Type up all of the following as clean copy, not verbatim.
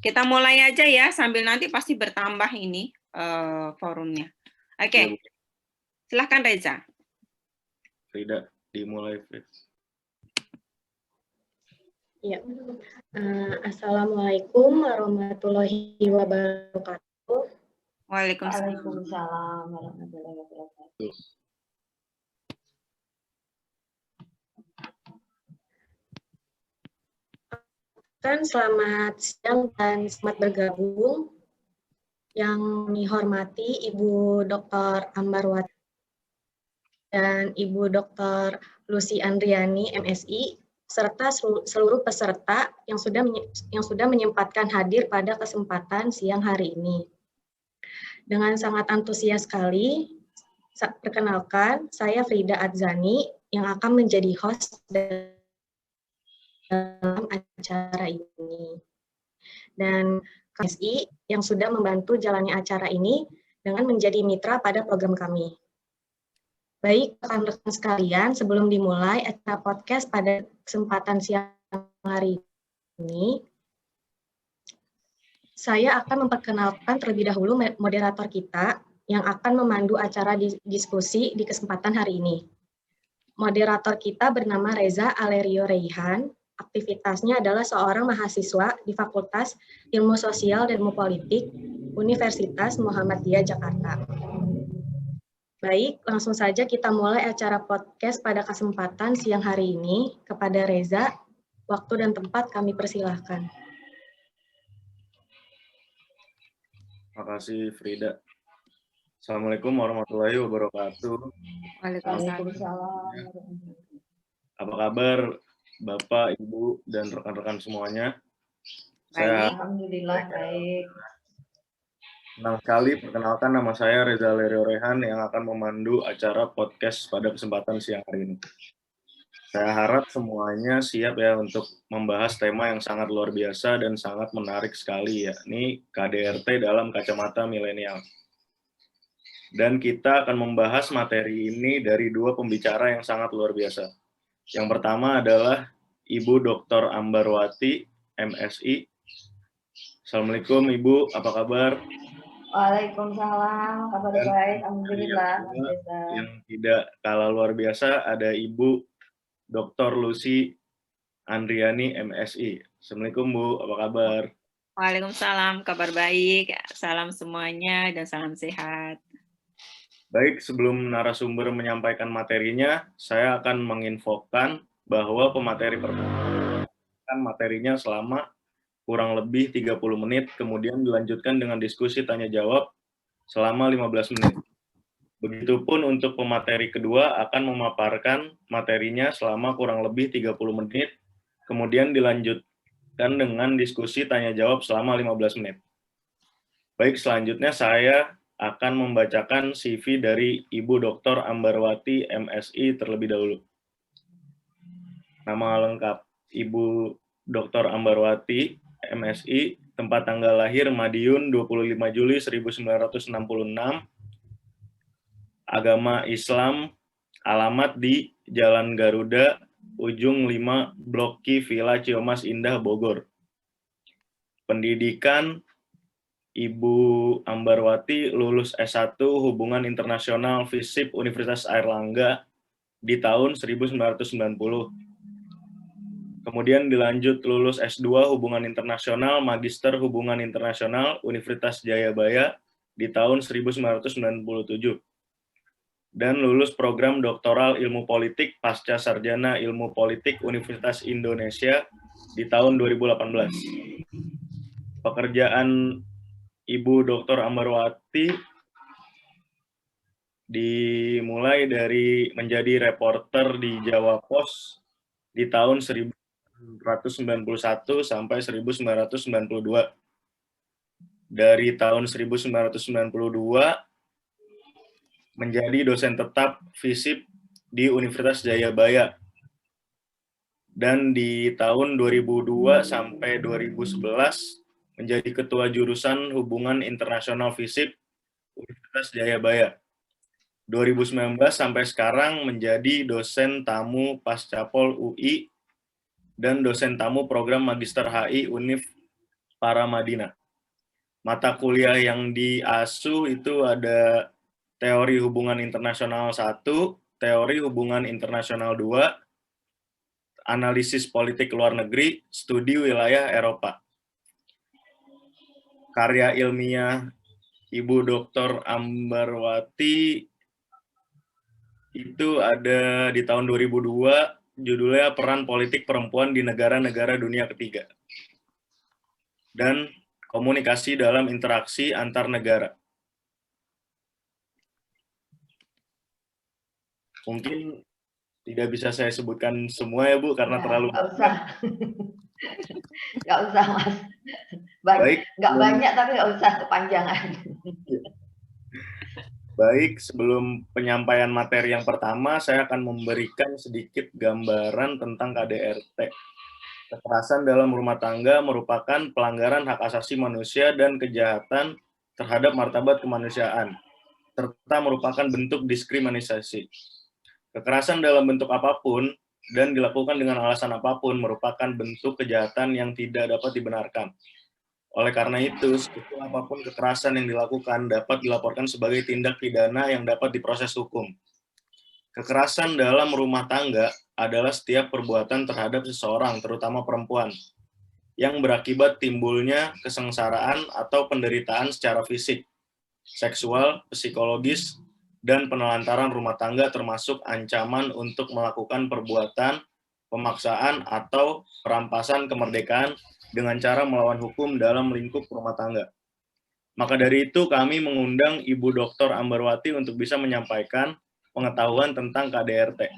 Kita mulai aja ya, sambil nanti pasti bertambah ini forumnya. Oke, silahkan Reza. Frida, dimulai, Frid. Ya. Assalamualaikum warahmatullahi wabarakatuh. Waalaikumsalam warahmatullahi wabarakatuh. Selamat siang dan selamat bergabung. Yang kami hormati Ibu Dr. Ambarwati dan Ibu Dr. Lucy Andriani, MSI, serta seluruh peserta yang sudah menyempatkan hadir pada kesempatan siang hari ini. Dengan sangat antusias sekali, perkenalkan, saya Frida Adzani yang akan menjadi host dalam acara ini. Dan KSI yang sudah membantu jalannya acara ini dengan menjadi mitra pada program kami. Baik, rekan-rekan sekalian, sebelum dimulai acara podcast pada kesempatan siang hari ini, saya akan memperkenalkan terlebih dahulu moderator kita yang akan memandu acara diskusi di kesempatan hari ini. Moderator kita bernama Reza Alerio Reihan. Aktivitasnya adalah seorang mahasiswa di Fakultas Ilmu Sosial dan Ilmu Politik Universitas Muhammadiyah Jakarta. Baik, langsung saja kita mulai acara podcast pada kesempatan siang hari ini. Kepada Reza, waktu dan tempat kami persilahkan. Terima kasih, Frida. Assalamualaikum warahmatullahi wabarakatuh. Waalaikumsalam. Apa kabar Bapak, Ibu, dan rekan-rekan semuanya? Baik. Alhamdulillah baik. Senang sekali, perkenalkan nama saya Reza Alerio Reihan yang akan memandu acara podcast pada kesempatan siang hari ini. Saya harap semuanya siap ya untuk membahas tema yang sangat luar biasa dan sangat menarik sekali, yakni KDRT dalam kacamata milenial. Dan kita akan membahas materi ini dari dua pembicara yang sangat luar biasa. Yang pertama adalah Ibu Dr. Ambarwati, MSI. Assalamualaikum Ibu, apa kabar? Waalaikumsalam, kabar baik, alhamdulillah. Yang tidak kalah luar biasa ada Ibu Dr. Lucy Andriani, MSI. Assalamualaikum Bu, apa kabar? Waalaikumsalam, kabar baik. Salam semuanya dan salam sehat. Baik, sebelum narasumber menyampaikan materinya, saya akan menginfokan bahwa pemateri pertama materinya selama kurang lebih 30 menit, kemudian dilanjutkan dengan diskusi tanya-jawab selama 15 menit. Begitupun untuk pemateri kedua akan memaparkan materinya selama kurang lebih 30 menit, kemudian dilanjutkan dengan diskusi tanya-jawab selama 15 menit. Baik, selanjutnya saya akan membacakan CV dari Ibu Dr. Ambarwati, MSI terlebih dahulu. Nama lengkap Ibu Dr. Ambarwati, MSI, tempat tanggal lahir Madiun 25 Juli 1966, agama Islam, alamat di Jalan Garuda, Ujung 5, Blok Q, Villa Ciomas Indah, Bogor. Pendidikan, Ibu Ambarwati lulus S1 Hubungan Internasional FISIP Universitas Airlangga di tahun 1990. Kemudian dilanjut lulus S2 Hubungan Internasional Magister Hubungan Internasional Universitas Jayabaya di tahun 1997. Dan lulus program doktoral Ilmu Politik Pasca Sarjana Ilmu Politik Universitas Indonesia di tahun 2018. Pekerjaan Ibu Dr. Ambarwati dimulai dari menjadi reporter di Jawa Pos di tahun 1991 sampai 1992. Dari tahun 1992 menjadi dosen tetap FISIP di Universitas Jayabaya. Dan di tahun 2002 sampai 2011 menjadi ketua jurusan Hubungan Internasional FISIP Universitas Jayabaya. 2019 sampai sekarang menjadi dosen tamu Pascapol UI dan dosen tamu program Magister HI Univ Paramadina. Mata kuliah yang diasuh itu ada Teori Hubungan Internasional 1, Teori Hubungan Internasional 2, Analisis Politik Luar Negeri, Studi Wilayah Eropa. Karya ilmiah Ibu Dr. Ambarwati itu ada di tahun 2002, judulnya Peran Politik Perempuan di Negara-Negara Dunia Ketiga. Dan Komunikasi dalam Interaksi Antar Negara. Mungkin tidak bisa saya sebutkan semua ya Bu, karena terlalu nggak usah. Nggak usah Mas. Baik, Nggak banyak tapi nggak usah kepanjangan. Baik, sebelum penyampaian materi yang pertama, saya akan memberikan sedikit gambaran tentang KDRT. Kekerasan dalam rumah tangga merupakan pelanggaran hak asasi manusia dan kejahatan terhadap martabat kemanusiaan, serta merupakan bentuk diskriminasi. Kekerasan dalam bentuk apapun dan dilakukan dengan alasan apapun merupakan bentuk kejahatan yang tidak dapat dibenarkan. Oleh karena itu, sekecil apapun kekerasan yang dilakukan dapat dilaporkan sebagai tindak pidana yang dapat diproses hukum. Kekerasan dalam rumah tangga adalah setiap perbuatan terhadap seseorang, terutama perempuan, yang berakibat timbulnya kesengsaraan atau penderitaan secara fisik, seksual, psikologis, dan penelantaran rumah tangga termasuk ancaman untuk melakukan perbuatan, pemaksaan, atau perampasan kemerdekaan dengan cara melawan hukum dalam lingkup rumah tangga. Maka dari itu kami mengundang Ibu Dr. Ambarwati untuk bisa menyampaikan pengetahuan tentang KDRT.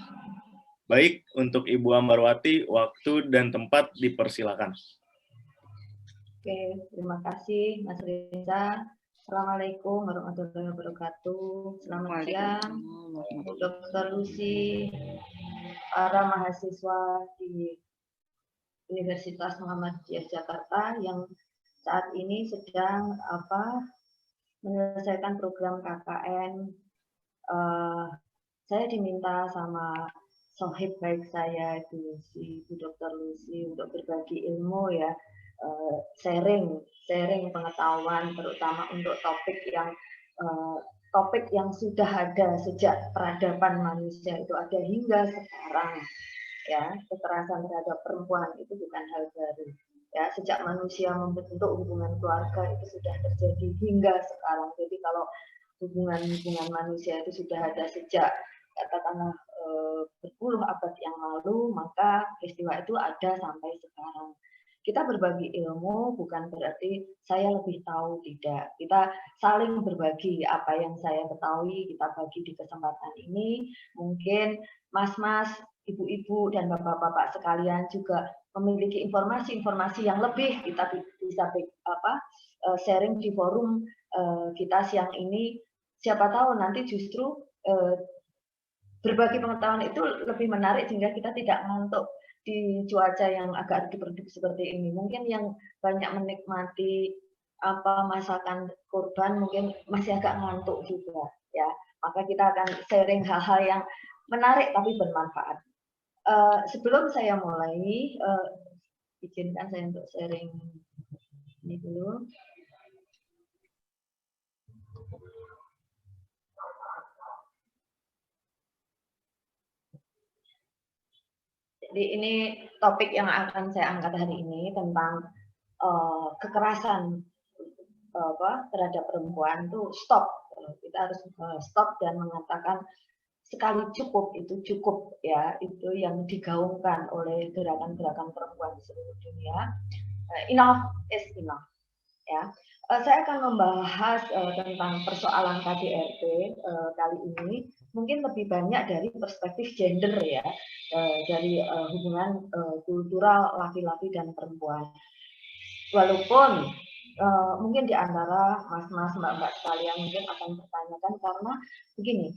Baik, untuk Ibu Ambarwati, waktu dan tempat dipersilakan. Oke, terima kasih Mas Reza. Assalamualaikum warahmatullahi wabarakatuh. Selamat siang, Bu Dr. Lucy, para mahasiswa di Universitas Muhammadiyah Jakarta yang saat ini sedang menyelesaikan program KKN. Saya diminta sama sohib baik saya itu si Bu Dr. Lucy untuk berbagi ilmu ya, sharing pengetahuan terutama untuk topik yang sudah ada sejak peradaban manusia itu ada hingga sekarang. Ya, kekerasan terhadap perempuan itu bukan hal baru. Ya, sejak manusia membentuk hubungan keluarga itu sudah terjadi hingga sekarang. Jadi kalau hubungan manusia itu sudah ada sejak katakanlah berpuluh abad yang lalu, maka peristiwa itu ada sampai sekarang. Kita berbagi ilmu bukan berarti saya lebih tahu, tidak. Kita saling berbagi apa yang saya ketahui, kita bagi di kesempatan ini. Mungkin mas-mas, ibu-ibu, dan bapak-bapak sekalian juga memiliki informasi-informasi yang lebih, kita bisa sharing di forum kita siang ini. Siapa tahu nanti justru berbagi pengetahuan itu lebih menarik sehingga kita tidak ngantuk di cuaca yang agak redup seperti ini. Mungkin yang banyak menikmati masakan kurban mungkin masih agak ngantuk juga ya. Maka kita akan sharing hal-hal yang menarik tapi bermanfaat. Sebelum saya mulai, izinkan saya untuk sharing ini dulu. Jadi ini topik yang akan saya angkat hari ini tentang kekerasan terhadap perempuan itu stop. Kita harus stop dan mengatakan sekali cukup, itu cukup ya, itu yang digaungkan oleh gerakan-gerakan perempuan di seluruh dunia. Enough is enough. Ya, saya akan membahas tentang persoalan KDRT kali ini mungkin lebih banyak dari perspektif gender ya, dari hubungan kultural laki-laki dan perempuan. Walaupun mungkin di antara mas-mas, mbak-mbak sekalian mungkin akan bertanyakan karena begini,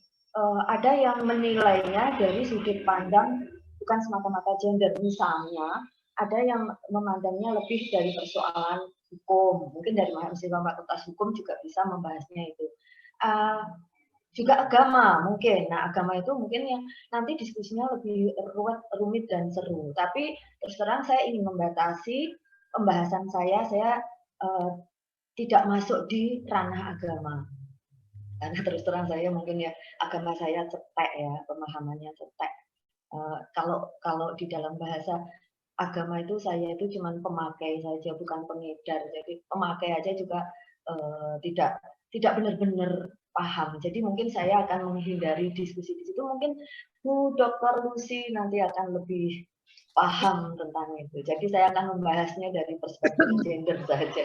ada yang menilainya dari sudut pandang bukan semata-mata gender. Misalnya ada yang memandangnya lebih dari persoalan hukum, mungkin dari mahasiswa fakultas hukum juga bisa membahasnya itu. Juga agama mungkin. Nah, agama itu mungkin yang nanti diskusinya lebih rumit dan seru. Tapi terus terang saya ingin membatasi pembahasan saya tidak masuk di ranah agama. Karena terus terang saya mungkin ya agama saya cetek ya, pemahamannya cetek. Kalau di dalam bahasa agama itu saya itu cuma pemakai saja, bukan pengedar. Jadi pemakai aja juga tidak benar-benar paham. Jadi mungkin saya akan menghindari diskusi di situ. Mungkin Bu Dr. Lucy nanti akan lebih paham tentang itu. Jadi saya akan membahasnya dari perspektif gender saja.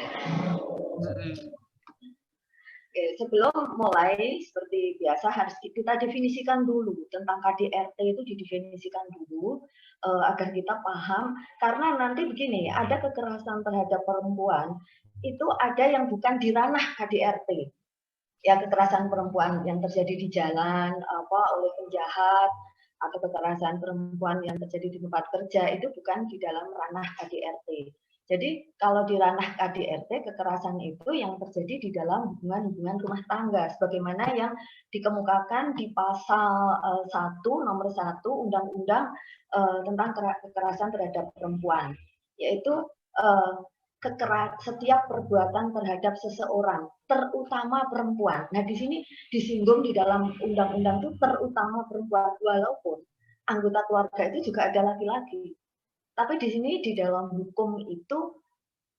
Oke, sebelum mulai seperti biasa harus kita definisikan dulu tentang KDRT itu didefinisikan dulu agar kita paham, karena nanti begini, ada kekerasan terhadap perempuan itu ada yang bukan di ranah KDRT. Ya, kekerasan perempuan yang terjadi di jalan oleh penjahat atau kekerasan perempuan yang terjadi di tempat kerja itu bukan di dalam ranah KDRT. Jadi kalau di ranah KDRT, kekerasan itu yang terjadi di dalam hubungan-hubungan rumah tangga, sebagaimana yang dikemukakan di pasal 1 nomor 1 Undang-Undang tentang kekerasan terhadap perempuan, yaitu setiap perbuatan terhadap seseorang, terutama perempuan. Nah, di sini disinggung di dalam undang-undang itu terutama perempuan, walaupun anggota keluarga itu juga ada laki-laki. Tapi di sini di dalam hukum itu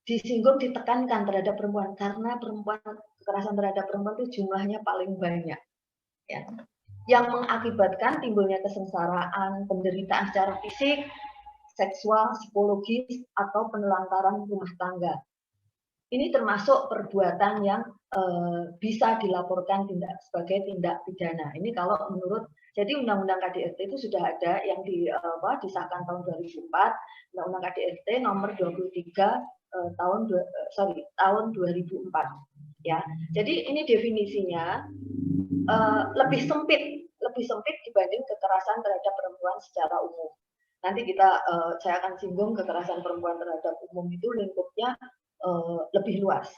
disinggung, ditekankan terhadap perempuan, karena kekerasan terhadap perempuan itu jumlahnya paling banyak, ya, yang mengakibatkan timbulnya kesengsaraan, penderitaan secara fisik, seksual, psikologis, atau penelantaran rumah tangga. Ini termasuk perbuatan yang bisa dilaporkan sebagai tindak pidana. Ini kalau menurut, jadi Undang-Undang KDRT itu sudah ada yang disahkan tahun 2004, Undang-Undang KDRT nomor 23 tahun 2004. Ya, jadi ini definisinya lebih sempit dibanding kekerasan terhadap perempuan secara umum. Nanti saya akan singgung kekerasan perempuan terhadap umum itu lingkupnya lebih luas.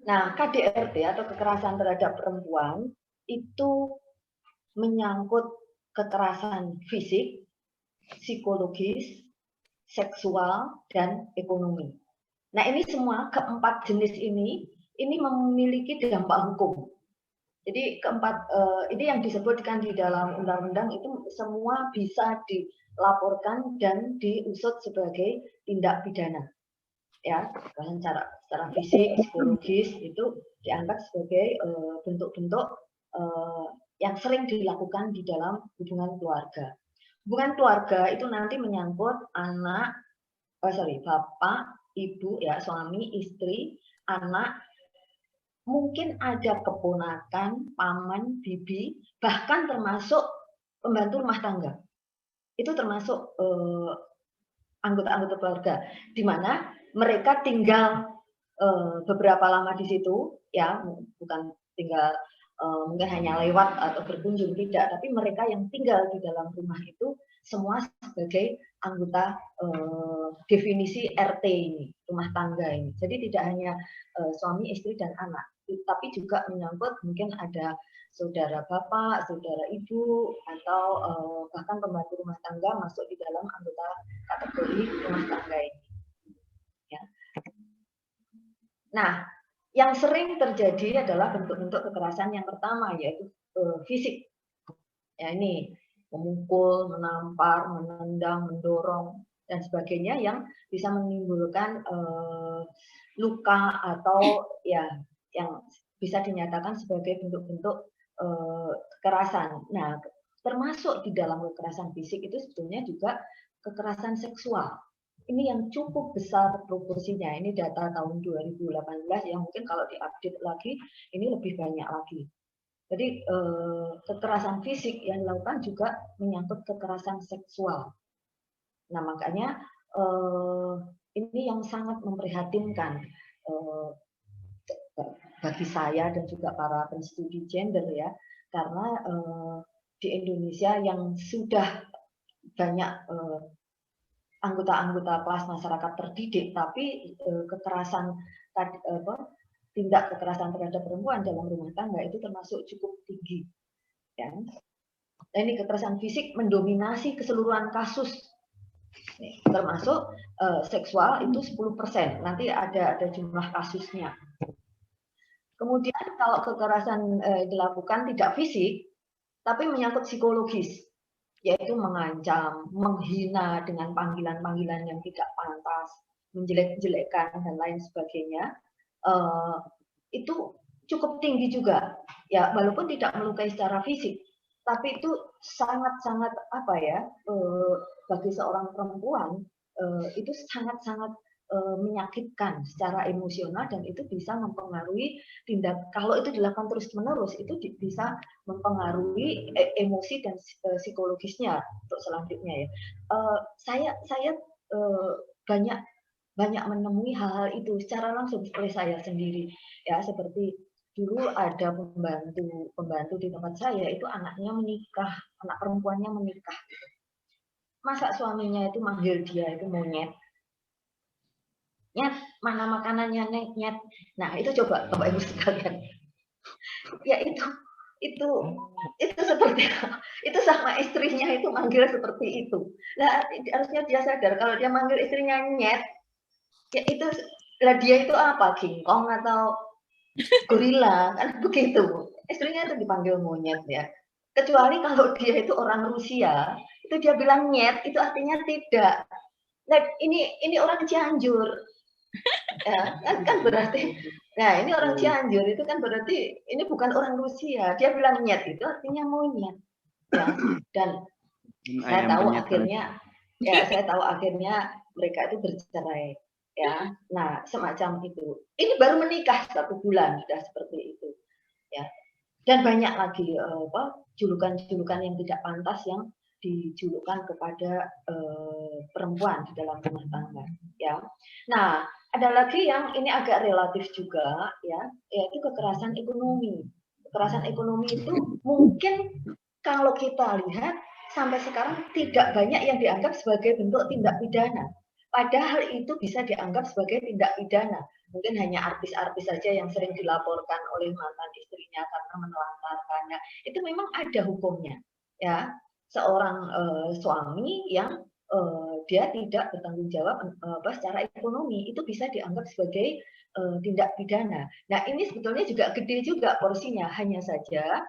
Nah, KDRT atau kekerasan terhadap perempuan itu menyangkut kekerasan fisik, psikologis, seksual, dan ekonomi. Nah, ini semua keempat jenis ini memiliki dampak hukum. Jadi keempat ini yang disebutkan di dalam undang-undang itu semua bisa dilaporkan dan diusut sebagai tindak pidana. Ya, secara fisik, psikologis itu dianggap sebagai bentuk-bentuk yang sering dilakukan di dalam hubungan keluarga. Hubungan keluarga itu nanti menyangkut bapak, ibu, ya, suami, istri, anak, mungkin ada keponakan, paman, bibi, bahkan termasuk pembantu rumah tangga. Itu termasuk anggota-anggota keluarga, di mana mereka tinggal beberapa lama di situ, ya, bukan tinggal mungkin hanya lewat atau berkunjung, tidak, tapi mereka yang tinggal di dalam rumah itu semua sebagai anggota definisi RT ini, rumah tangga ini. Jadi tidak hanya suami, istri, dan anak, tapi juga menyangkut mungkin ada saudara bapak, saudara ibu, atau bahkan pembantu rumah tangga masuk di dalam anggota kategori rumah tangga ini. Ya. Nah, yang sering terjadi adalah bentuk-bentuk kekerasan yang pertama, yaitu fisik. Ya, ini memukul, menampar, menendang, mendorong, dan sebagainya yang bisa menimbulkan luka atau ya yang bisa dinyatakan sebagai bentuk-bentuk kekerasan. Nah, termasuk di dalam kekerasan fisik itu sebetulnya juga kekerasan seksual. Ini yang cukup besar proporsinya. Ini data tahun 2018 yang mungkin kalau diupdate lagi ini lebih banyak lagi. Jadi kekerasan fisik yang dilakukan juga menyangkut kekerasan seksual. Nah, makanya ini yang sangat memprihatinkan bagi saya dan juga para penstudi gender, ya, karena di Indonesia yang sudah banyak anggota-anggota kelas masyarakat terdidik, tapi tindak kekerasan terhadap perempuan dalam rumah tangga itu termasuk cukup tinggi. Ya. Dan ini kekerasan fisik mendominasi keseluruhan kasus Nih, termasuk seksual itu 10%. Nanti ada jumlah kasusnya. Kemudian kalau kekerasan dilakukan tidak fisik, tapi menyangkut psikologis, yaitu mengancam, menghina dengan panggilan-panggilan yang tidak pantas, menjelek-jelekkan dan lain sebagainya, itu cukup tinggi juga, ya walaupun tidak melukai secara fisik, tapi itu sangat-sangat apa ya, bagi seorang perempuan itu sangat-sangat menyakitkan secara emosional dan itu bisa mempengaruhi tindak, kalau itu dilakukan terus-menerus itu bisa mempengaruhi emosi dan psikologisnya untuk selanjutnya ya. Saya banyak menemui hal-hal itu secara langsung oleh saya sendiri ya, seperti dulu ada pembantu di tempat saya itu anaknya menikah, anak perempuannya menikah. Masa suaminya itu manggil dia itu monyet. Nyet, mana makanannya nyet. Nah, itu coba Bapak Ibu sekalian. Ya itu seperti itu sama istrinya itu manggil seperti itu. Nah, harusnya dia sadar kalau dia manggil istrinya nyet, ya itu lah dia itu apa? King Kong atau gorila kan begitu. Istrinya itu dipanggil monyet ya. Kecuali kalau dia itu orang Rusia, itu dia bilang nyet, itu artinya tidak. Nah, ini orang Cianjur. Ya, kan berarti, nah ini orang Cianjur itu kan berarti ini bukan orang Rusia. Dia bilang nyet itu artinya monyet. Ya, dan saya tahu akhirnya mereka itu bercerai. Ya, nah semacam itu. Ini baru menikah 1 bulan sudah seperti itu. Ya, dan banyak lagi julukan-julukan yang tidak pantas yang dijulukan kepada perempuan di dalam rumah tangga. Ya, nah ada lagi yang ini agak relatif juga ya, yaitu kekerasan ekonomi. Kekerasan ekonomi itu mungkin kalau kita lihat sampai sekarang tidak banyak yang dianggap sebagai bentuk tindak pidana. Padahal itu bisa dianggap sebagai tindak pidana. Mungkin hanya artis-artis saja yang sering dilaporkan oleh mantan istrinya karena menelantarkannya. Itu memang ada hukumnya. Ya, seorang suami yang dia tidak bertanggung jawab secara ekonomi itu bisa dianggap sebagai tindak pidana. Nah, ini sebetulnya juga gede juga porsinya, hanya saja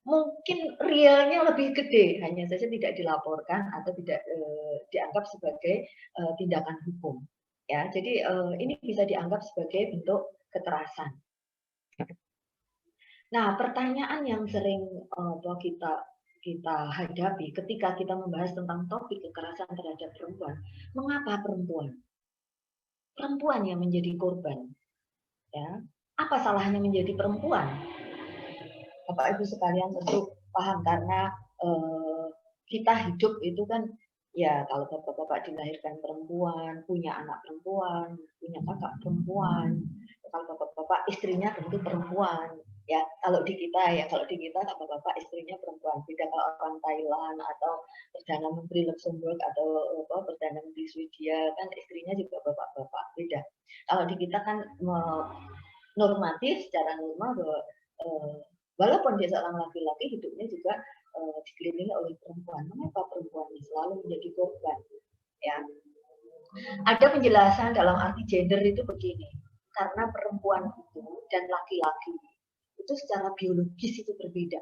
mungkin realnya lebih gede, hanya saja tidak dilaporkan atau tidak dianggap sebagai tindakan hukum. Ya, jadi ini bisa dianggap sebagai bentuk kekerasan. Nah, pertanyaan yang sering kita hadapi ketika kita membahas tentang topik kekerasan terhadap perempuan, mengapa perempuan? Perempuan yang menjadi korban. Ya, apa salahnya menjadi perempuan? Bapak Ibu sekalian tentu paham karena kita hidup itu kan ya kalau bapak-bapak dilahirkan perempuan, punya anak perempuan, punya kakak perempuan, kalau bapak-bapak istrinya tentu perempuan. Ya, kalau di kita bapak-bapak istrinya perempuan. Beda kalau orang Thailand atau Perdana Menteri Luxembourg atau Perdana Menteri Swedia kan istrinya juga bapak-bapak, beda. Kalau di kita kan normatif secara normal bahwa walaupun dia seorang laki-laki hidupnya juga dikelilingi oleh perempuan. Mengapa perempuan selalu menjadi korban? Ya, ada penjelasan dalam arti gender itu begini. Karena perempuan itu dan laki-laki itu secara biologis itu berbeda.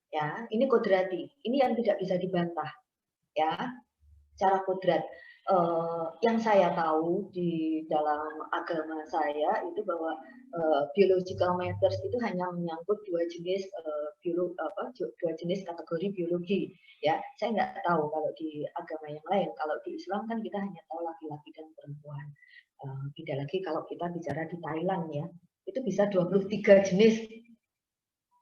Ya, ini kodrati. Ini yang tidak bisa dibantah. Ya, cara kodrat. Yang saya tahu di dalam agama saya itu bahwa biological matters itu hanya menyangkut dua jenis kategori biologi. Ya, saya nggak tahu kalau di agama yang lain. Kalau di Islam kan kita hanya tahu laki-laki dan perempuan. Beda lagi kalau kita bicara di Thailand ya. Itu bisa 23 jenis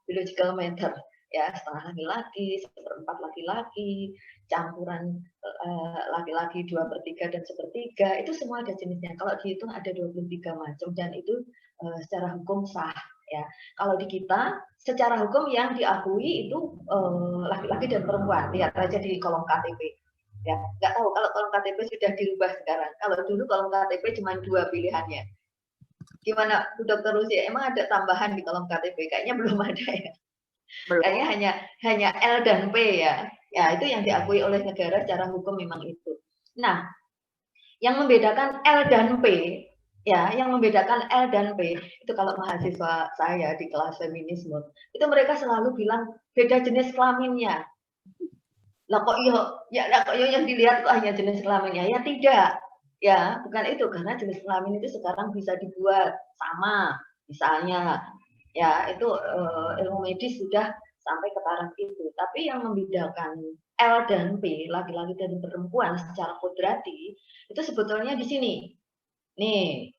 biological matter, ya, setengah laki-laki, 1/4 laki-laki, campuran laki-laki 2/3 dan 1/3, itu semua ada jenisnya. Kalau dihitung ada 23 macam dan itu secara hukum sah, ya. Kalau di kita secara hukum yang diakui itu laki-laki dan perempuan. Lihat aja di kolom KTP. Ya, nggak tahu kalau kolom KTP sudah dirubah sekarang. Kalau dulu kolom KTP cuma 2 pilihannya. Gimana Bu Dr. Rusi? Emang ada tambahan di kolom KTP? Kayaknya belum ada ya. Kayaknya hanya L dan P ya. Ya, itu yang diakui oleh negara secara hukum memang itu. Nah, yang membedakan L dan P, ya, yang membedakan L dan P, itu kalau mahasiswa saya di kelas feminisme, itu mereka selalu bilang beda jenis kelaminnya. Lah kok yang dilihat kok hanya jenis kelaminnya? Ya tidak. Ya, bukan itu, karena jenis kelamin itu sekarang bisa dibuat sama, misalnya ya itu ilmu medis sudah sampai ke taraf itu. Tapi yang membedakan L dan P, laki-laki dan perempuan secara kodrati, itu sebetulnya di sini. Nih,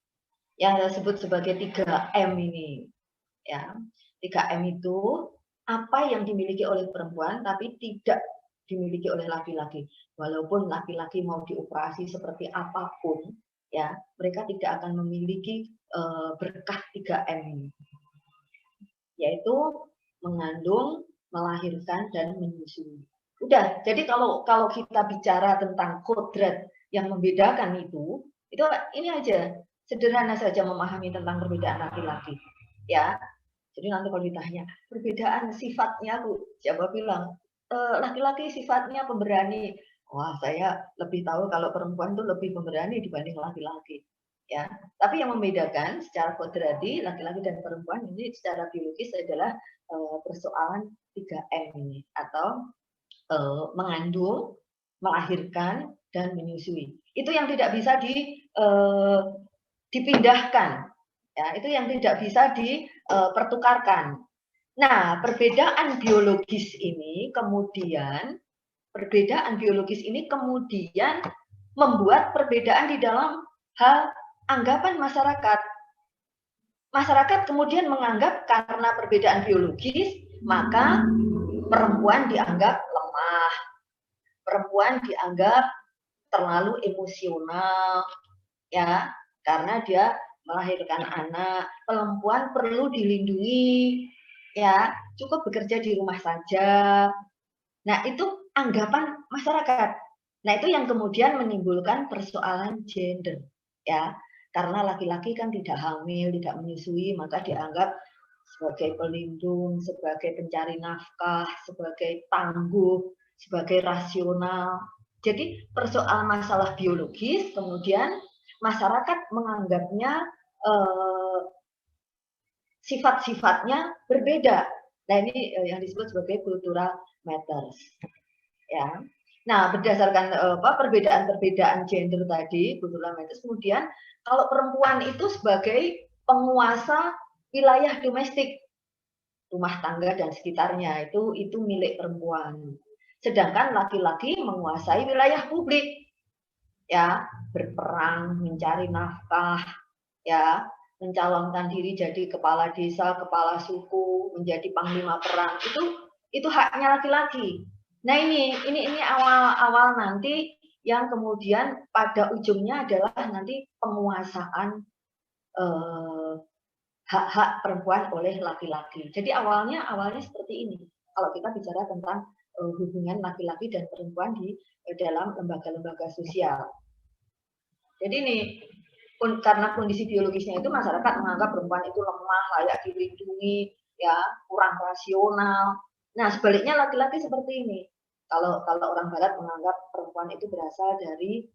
yang saya sebut sebagai 3M ini. Ya, 3M itu apa yang dimiliki oleh perempuan tapi tidak dimiliki oleh laki-laki. Walaupun laki-laki mau dioperasi seperti apapun, ya mereka tidak akan memiliki berkah 3M ini, yaitu mengandung, melahirkan, dan menyusui. Udah, jadi kalau kita bicara tentang kodrat yang membedakan itu ini aja, sederhana saja memahami tentang perbedaan laki-laki. Ya, jadi nanti kalau ditanya perbedaan sifatnya tuh, siapa bilang laki-laki sifatnya pemberani. Wah, saya lebih tahu kalau perempuan tuh lebih pemberani dibanding laki-laki. Ya, tapi yang membedakan secara kodrati laki-laki dan perempuan ini secara biologis adalah persoalan 3M ini, atau mengandung, melahirkan, dan menyusui. Itu yang tidak bisa dipindahkan. Ya, itu yang tidak bisa dipertukarkan. Nah, perbedaan biologis ini kemudian membuat perbedaan di dalam hal anggapan masyarakat. Masyarakat kemudian menganggap karena perbedaan biologis, maka perempuan dianggap lemah, perempuan dianggap terlalu emosional, ya, karena dia melahirkan anak, perempuan perlu dilindungi, ya, cukup bekerja di rumah saja. Nah, itu anggapan masyarakat. Nah, itu yang kemudian menimbulkan persoalan gender, ya. Karena laki-laki kan tidak hamil, tidak menyusui, maka dianggap sebagai pelindung, sebagai pencari nafkah, sebagai tangguh, sebagai rasional. Jadi persoalan masalah biologis, kemudian masyarakat menganggapnya sifat-sifatnya berbeda. Nah, ini yang disebut sebagai cultural matters. Ya. Nah, berdasarkan perbedaan-perbedaan gender tadi, cultural matters, kemudian kalau perempuan itu sebagai penguasa wilayah domestik, rumah tangga dan sekitarnya, itu milik perempuan. Sedangkan laki-laki menguasai wilayah publik, ya, berperang, mencari nafkah, ya, mencalonkan diri jadi kepala desa, kepala suku, menjadi panglima perang, itu haknya laki-laki. Nah, ini awal-awal nanti yang kemudian pada ujungnya adalah nanti penguasaan hak-hak perempuan oleh laki-laki. Jadi awalnya seperti ini. Kalau kita bicara tentang hubungan laki-laki dan perempuan di dalam lembaga-lembaga sosial. Jadi ini karena kondisi biologisnya itu masyarakat menganggap perempuan itu lemah, layak dilindungi, ya, kurang rasional. Nah, sebaliknya laki-laki seperti ini. Kalau orang Barat menganggap perempuan itu berasal dari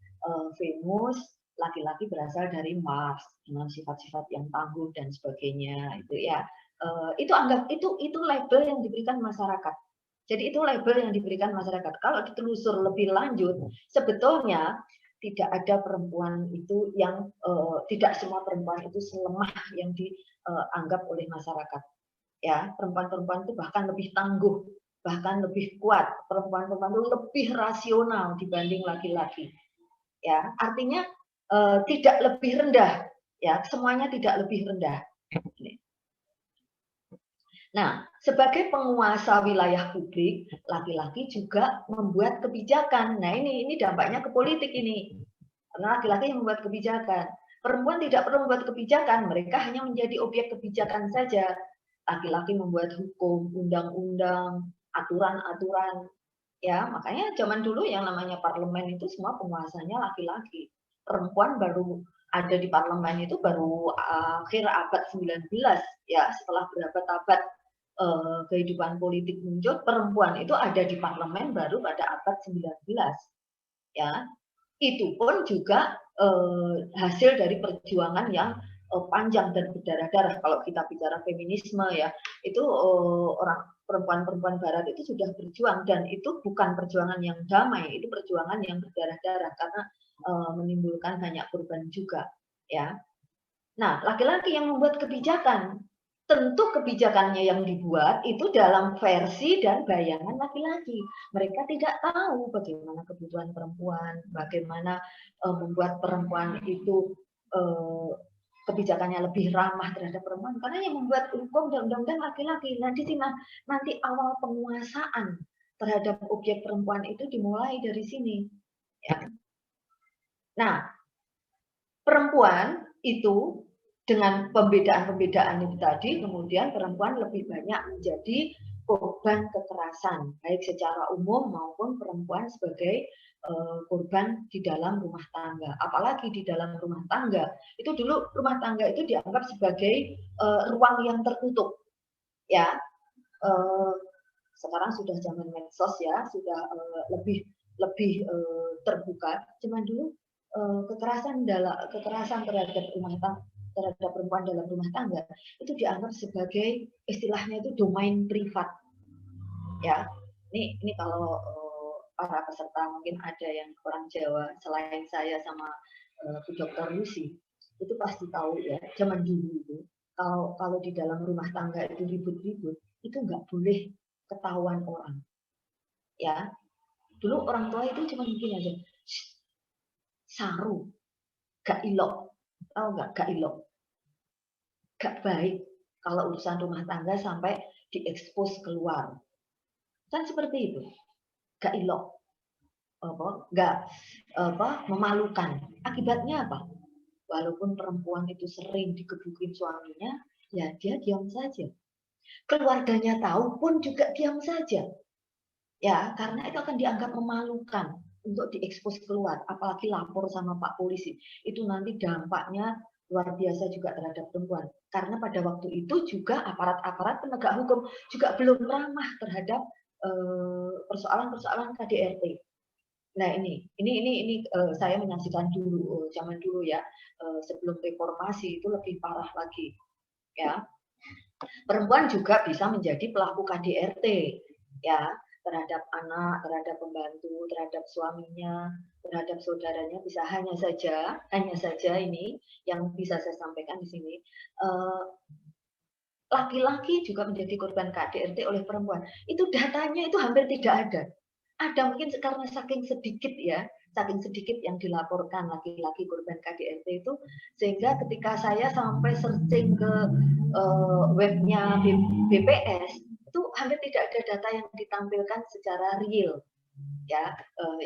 Venus, laki-laki berasal dari Mars dengan sifat-sifat yang tangguh dan sebagainya, itu ya. Itu label yang diberikan masyarakat. Jadi itu label yang diberikan masyarakat. Kalau ditelusur lebih lanjut, sebetulnya tidak ada perempuan itu yang tidak semua perempuan itu selemah yang dianggap oleh masyarakat. Ya, perempuan-perempuan itu bahkan lebih tangguh, bahkan lebih kuat. Perempuan-perempuan itu lebih rasional dibanding laki-laki. Ya, artinya tidak lebih rendah. Ya, semuanya tidak lebih rendah. Nah, sebagai penguasa wilayah publik, laki-laki juga membuat kebijakan. Nah, ini dampaknya ke politik ini. Karena laki-laki yang membuat kebijakan. Perempuan tidak perlu membuat kebijakan, mereka hanya menjadi objek kebijakan saja. Laki-laki membuat hukum, undang-undang, aturan-aturan. Ya, makanya zaman dulu yang namanya parlemen itu semua penguasanya laki-laki. Perempuan baru ada di parlemen itu baru akhir abad 19, ya, setelah berabad-abad kehidupan politik muncul, perempuan itu ada di parlemen baru pada abad 19. Ya, itu pun juga hasil dari perjuangan yang panjang dan berdarah-darah. Kalau kita bicara feminisme ya, itu orang perempuan-perempuan barat itu sudah berjuang, dan itu bukan perjuangan yang damai, itu perjuangan yang berdarah-darah karena menimbulkan banyak korban juga, ya. Nah, laki-laki yang membuat kebijakan, tentu kebijakannya yang dibuat itu dalam versi dan bayangan laki-laki. Mereka tidak tahu bagaimana kebutuhan perempuan, bagaimana membuat perempuan itu kebijakannya lebih ramah terhadap perempuan, karena yang membuat hukum dan undang-undang laki-laki. Nanti awal penguasaan terhadap objek perempuan itu dimulai dari sini. Ya. Nah, perempuan itu dengan pembedaan-pembedaan itu tadi, kemudian perempuan lebih banyak menjadi korban kekerasan, baik secara umum maupun perempuan sebagai korban di dalam rumah tangga. Apalagi di dalam rumah tangga, itu dulu rumah tangga itu dianggap sebagai ruang yang tertutup. Ya, sekarang sudah zaman medsos ya, sudah lebih terbuka. Cuman dulu kekerasan terhadap rumah tangga, terhadap perempuan dalam rumah tangga itu dianggap sebagai, istilahnya itu domain privat. Ya, ini kalau para peserta mungkin ada yang orang Jawa selain saya sama Bu Dr. Lucy, itu pasti tahu ya, zaman dulu itu kalau di dalam rumah tangga itu ribut-ribut, itu nggak boleh ketahuan orang. Ya, dulu orang tua itu cuma mungkin aja, saru, gak ilok, tahu nggak? Gak ilok, gak baik kalau urusan rumah tangga sampai diekspos keluar. Kan seperti itu, gak ilok, gak memalukan. Akibatnya apa? Walaupun perempuan itu sering digebukin suaminya, ya dia diam saja. Keluarganya tahu pun juga diam saja. Ya, karena itu akan dianggap memalukan untuk diekspos keluar, apalagi lapor sama Pak Polisi. Itu nanti dampaknya luar biasa juga terhadap perempuan. Karena pada waktu itu juga aparat-aparat penegak hukum juga belum ramah terhadap persoalan-persoalan KDRT. Nah, ini saya menyaksikan dulu, zaman dulu ya, sebelum reformasi itu lebih parah lagi. Ya, perempuan juga bisa menjadi pelaku KDRT, ya, terhadap anak, terhadap pembantu, terhadap suaminya, terhadap saudaranya. Bisa hanya saja ini yang bisa saya sampaikan di sini. Laki-laki juga menjadi korban KDRT oleh perempuan. Itu datanya itu hampir tidak ada. Ada mungkin karena saking sedikit yang dilaporkan laki-laki korban KDRT itu, sehingga ketika saya sampai searching ke webnya BPS, itu hampir tidak ada data yang ditampilkan secara real, ya,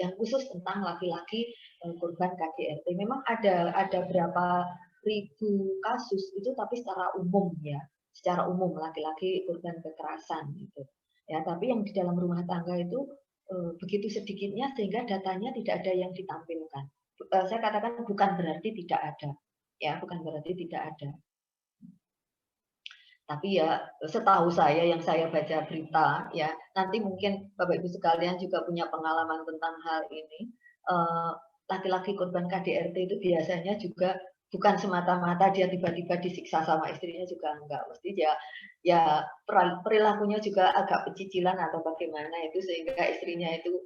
yang khusus tentang laki-laki korban KDRT. Memang ada berapa ribu kasus itu, tapi secara umum ya, secara umum laki-laki korban kekerasan gitu. Ya, tapi yang di dalam rumah tangga itu begitu sedikitnya sehingga datanya tidak ada yang ditampilkan. Saya katakan bukan berarti tidak ada, ya, bukan berarti tidak ada. Tapi ya setahu saya yang saya baca berita ya, nanti mungkin Bapak Ibu sekalian juga punya pengalaman tentang hal ini. Laki-laki korban KDRT itu biasanya juga bukan semata-mata dia tiba-tiba disiksa sama istrinya, juga enggak, mesti ya perilakunya juga agak pecicilan atau bagaimana itu sehingga istrinya itu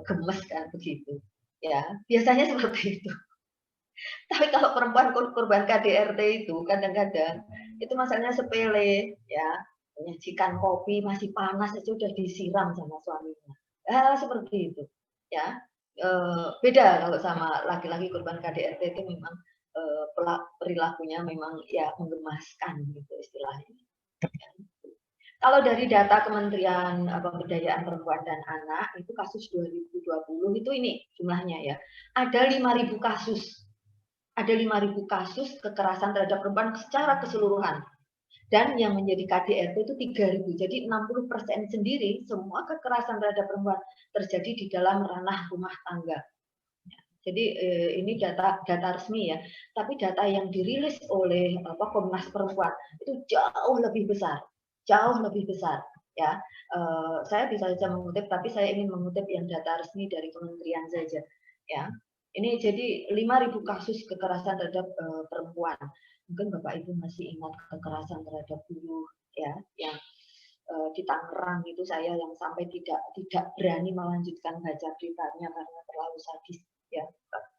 gemes kan begitu. Ya, biasanya seperti itu. Tapi kalau perempuan korban KDRT itu kadang-kadang itu masalahnya sepele, ya, menyajikan kopi masih panas itu sudah disiram sama suaminya. Seperti itu, ya. Beda kalau sama laki-laki korban KDRT itu memang perilakunya memang ya menggemaskan gitu istilahnya. Kalau dari data Kementerian Pemberdayaan Perempuan dan Anak itu kasus 2020 itu ini jumlahnya ya, ada 5.000 kasus. Ada 5.000 kasus kekerasan terhadap perempuan secara keseluruhan. Dan yang menjadi KDRT itu 3.000. Jadi 60% sendiri semua kekerasan terhadap perempuan terjadi di dalam ranah rumah tangga. Jadi ini data resmi ya. Tapi data yang dirilis oleh Komnas Perempuan itu jauh lebih besar. jauh lebih besar. Ya, saya bisa saja mengutip, tapi saya ingin mengutip yang data resmi dari kementerian saja. Ya, ini jadi 5.000 kasus kekerasan terhadap perempuan. Mungkin Bapak Ibu masih ingat kekerasan terhadap buruh, ya, yang di Tangerang itu saya yang sampai tidak berani melanjutkan baca beritanya karena terlalu sadis, ya,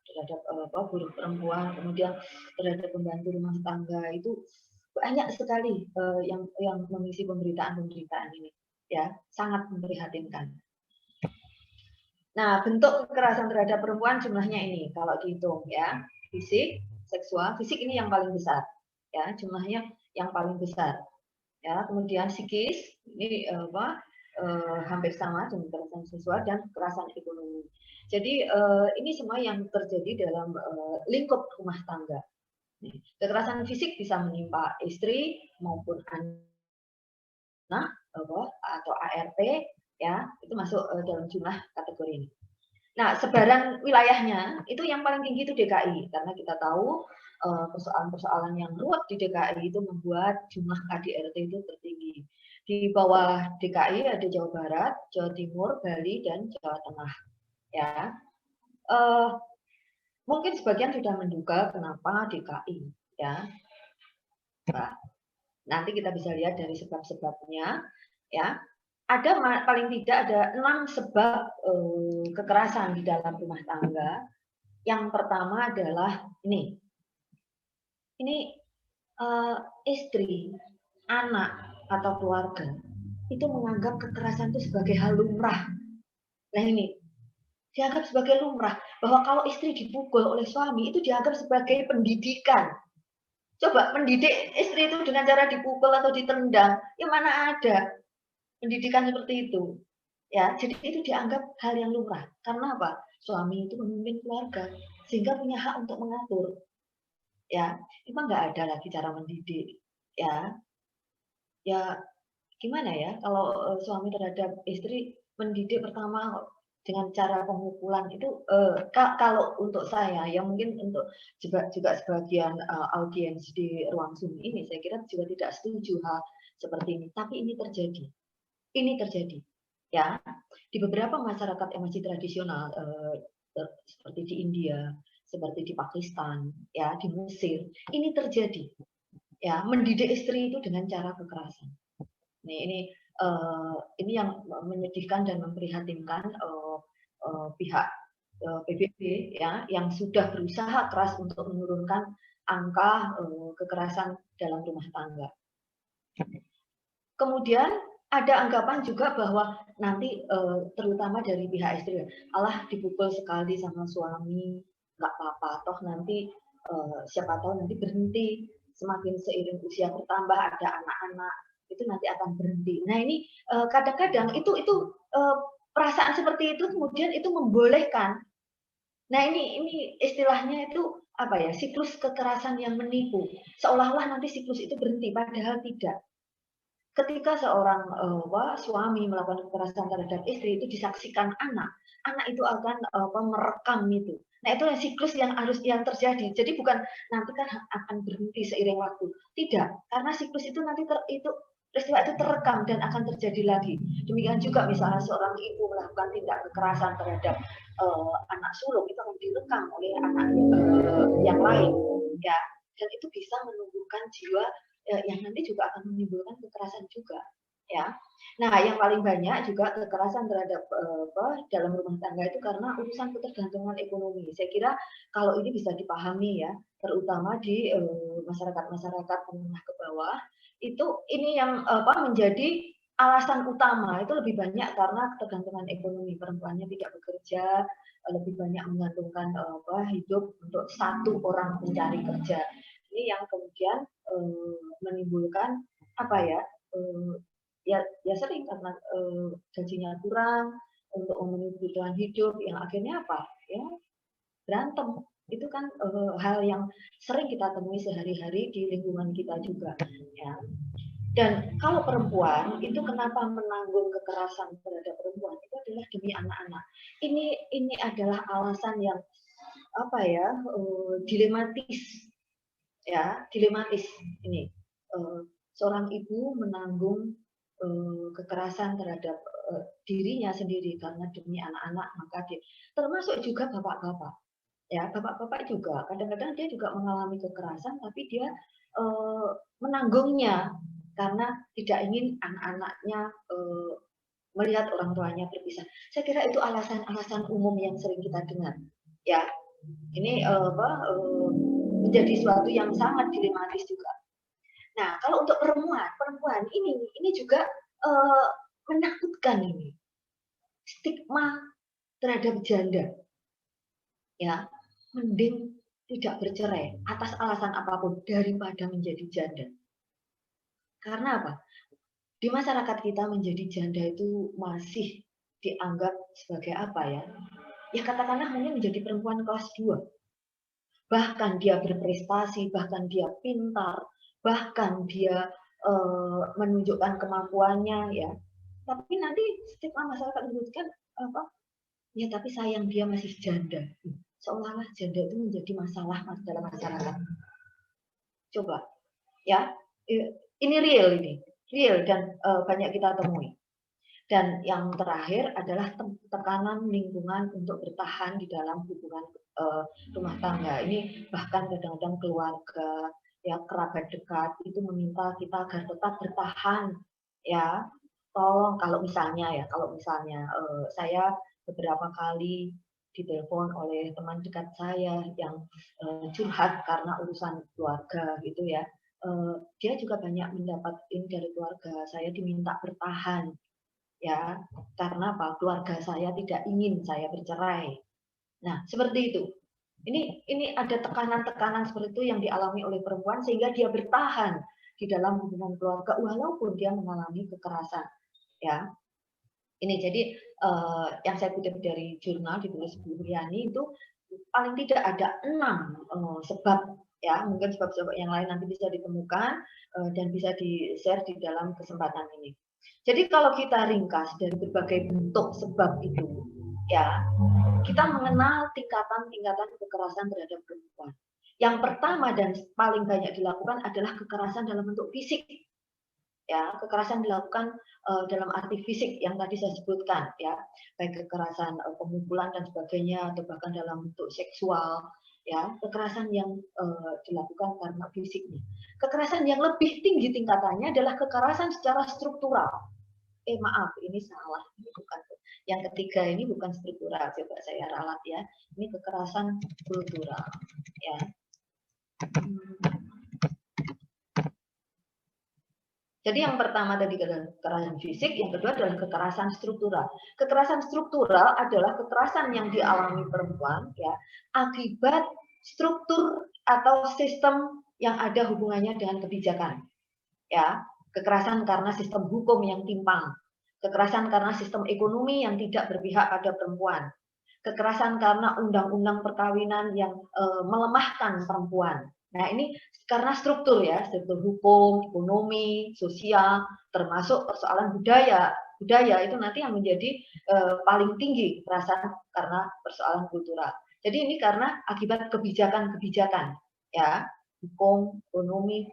terhadap buruh perempuan, kemudian terhadap pembantu rumah tangga itu banyak sekali yang mengisi pemberitaan ini, ya, sangat memprihatinkan. Nah, bentuk kekerasan terhadap perempuan jumlahnya ini kalau dihitung, ya, fisik, seksual, fisik ini yang paling besar, ya, jumlahnya yang paling besar, ya, kemudian psikis ini hampir sama dengan kekerasan seksual dan kekerasan ekonomi. Jadi ini semua yang terjadi dalam lingkup rumah tangga. Kekerasan fisik bisa menimpa istri maupun anak atau ART, ya, itu masuk dalam jumlah kategori ini. Nah, sebaran wilayahnya itu yang paling tinggi itu DKI, karena kita tahu persoalan-persoalan yang ruwet di DKI itu membuat jumlah KDRT itu tertinggi. Di bawah DKI ada Jawa Barat, Jawa Timur, Bali, dan Jawa Tengah. Ya, mungkin sebagian sudah menduga kenapa DKI. Ya, nah, nanti kita bisa lihat dari sebab-sebabnya. Ya, ada paling tidak ada 6 sebab kekerasan di dalam rumah tangga. Yang pertama adalah ini istri, anak atau keluarga itu menganggap kekerasan itu sebagai hal lumrah. Nah, ini dianggap sebagai lumrah bahwa kalau istri dipukul oleh suami itu dianggap sebagai pendidikan. Coba mendidik istri itu dengan cara dipukul atau ditendang, ya mana ada pendidikan seperti itu, ya. Jadi itu dianggap hal yang lumrah. Karena apa? Suami itu memimpin keluarga, sehingga punya hak untuk mengatur, ya. Memang nggak ada lagi cara mendidik, ya. Ya gimana ya kalau suami terhadap istri mendidik pertama dengan cara pemukulan itu kalau untuk saya, ya mungkin untuk juga sebagian audiens di ruang Zoom ini, saya kira juga tidak setuju hal seperti ini. Tapi ini terjadi. Ini terjadi, ya, di beberapa masyarakat yang masih tradisional seperti di India, seperti di Pakistan, ya, di Mesir, ini terjadi, ya, mendidik istri itu dengan cara kekerasan. Ini yang menyedihkan dan memprihatinkan pihak PBB, ya, yang sudah berusaha keras untuk menurunkan angka kekerasan dalam rumah tangga. Kemudian ada anggapan juga bahwa nanti terutama dari pihak istri, alah dipukul sekali sama suami nggak apa-apa, toh nanti siapa tahu nanti berhenti, semakin seiring usia bertambah ada anak-anak itu nanti akan berhenti. Nah, ini kadang-kadang itu perasaan seperti itu kemudian itu membolehkan. Nah, ini istilahnya itu apa ya, siklus kekerasan yang menipu, seolah-olah nanti siklus itu berhenti, padahal tidak. Ketika seorang suami melakukan kekerasan terhadap istri itu disaksikan anak itu akan merekam itu. Nah, itu siklus yang terjadi. Jadi bukan nanti kan akan berhenti seiring waktu. Tidak, karena siklus itu nanti peristiwa itu terekam dan akan terjadi lagi. Demikian juga misalnya seorang ibu melakukan tindak kekerasan terhadap anak sulung itu akan direkam oleh anak yang lain, ya. Dan itu bisa menumbuhkan jiwa yang nanti juga akan menimbulkan kekerasan juga, ya. Nah, yang paling banyak juga kekerasan terhadap dalam rumah tangga itu karena urusan ketergantungan ekonomi. Saya kira kalau ini bisa dipahami, ya, terutama di masyarakat menengah ke bawah, itu ini yang menjadi alasan utama itu lebih banyak karena ketergantungan ekonomi. Perempuannya tidak bekerja, lebih banyak menggantungkan hidup untuk satu orang pencari kerja. Ini yang kemudian menimbulkan apa ya, ya sering karena gajinya kurang untuk memenuhi kebutuhan hidup, yang akhirnya apa ya, berantem. Itu kan hal yang sering kita temui sehari-hari di lingkungan kita juga, ya. Dan kalau perempuan itu kenapa menanggung kekerasan terhadap perempuan itu adalah demi anak-anak. Ini adalah alasan yang apa ya, dilematis, ya, dilematis ini. Seorang ibu menanggung kekerasan terhadap dirinya sendiri karena demi anak-anak, maka dia termasuk juga bapak-bapak. Ya, bapak-bapak juga kadang-kadang dia juga mengalami kekerasan, tapi dia menanggungnya karena tidak ingin anak-anaknya melihat orang tuanya berpisah. Saya kira itu alasan-alasan umum yang sering kita dengar. Ya, ini menjadi suatu yang sangat dilematis juga. Nah, kalau untuk perempuan ini juga menakutkan ini. Stigma terhadap janda. Ya, mending tidak bercerai atas alasan apapun daripada menjadi janda. Karena apa? Di masyarakat kita menjadi janda itu masih dianggap sebagai apa ya? Ya katakanlah hanya menjadi perempuan kelas 2. Bahkan dia berprestasi, bahkan dia pintar, bahkan dia menunjukkan kemampuannya ya. Tapi nanti stigma masyarakat menyebutkan apa? Ya tapi sayang dia masih janda. Seolah-olah janda itu menjadi masalah dalam masyarakat. Coba, ya, ini real dan banyak kita temui. Dan yang terakhir adalah tekanan lingkungan untuk bertahan di dalam hubungan rumah tangga. Ini bahkan kadang-kadang keluarga, ya kerabat dekat itu meminta kita agar tetap bertahan, ya. Tolong kalau misalnya saya beberapa kali ditelepon oleh teman dekat saya yang curhat karena urusan keluarga gitu ya. Dia juga banyak mendapat ini dari keluarga, saya diminta bertahan ya karena apa, keluarga saya tidak ingin saya bercerai. Nah seperti itu, ini ada tekanan-tekanan seperti itu yang dialami oleh perempuan sehingga dia bertahan di dalam hubungan keluarga walaupun dia mengalami kekerasan ya. Ini jadi yang saya kutip dari jurnal ditulis Bu Riani itu paling tidak ada 6 sebab ya, mungkin sebab-sebab yang lain nanti bisa ditemukan dan bisa di-share di dalam kesempatan ini. Jadi kalau kita ringkas dari berbagai bentuk sebab itu ya, kita mengenal tingkatan-tingkatan kekerasan terhadap perempuan. Yang pertama dan paling banyak dilakukan adalah kekerasan dalam bentuk fisik. Ya, kekerasan dilakukan dalam arti fisik yang tadi saya sebutkan ya, baik kekerasan pemukulan dan sebagainya atau bahkan dalam bentuk seksual ya, kekerasan yang dilakukan karena fisiknya. Kekerasan yang lebih tinggi tingkatannya adalah kekerasan secara struktural. Maaf, ini salah, ini bukan. Yang ketiga ini bukan struktural, coba saya ralat ya. Ini kekerasan kultural ya. Jadi yang pertama tadi adalah kekerasan fisik, yang kedua adalah kekerasan struktural. Kekerasan struktural adalah kekerasan yang dialami perempuan ya akibat struktur atau sistem yang ada hubungannya dengan kebijakan. Ya, kekerasan karena sistem hukum yang timpang, kekerasan karena sistem ekonomi yang tidak berpihak pada perempuan, kekerasan karena undang-undang perkawinan yang melemahkan perempuan. Nah ini karena struktur ya, struktur hukum, ekonomi, sosial, termasuk persoalan budaya. Budaya itu nanti yang menjadi paling tinggi kekerasan karena persoalan kultural. Jadi ini karena akibat kebijakan-kebijakan ya, hukum, ekonomi.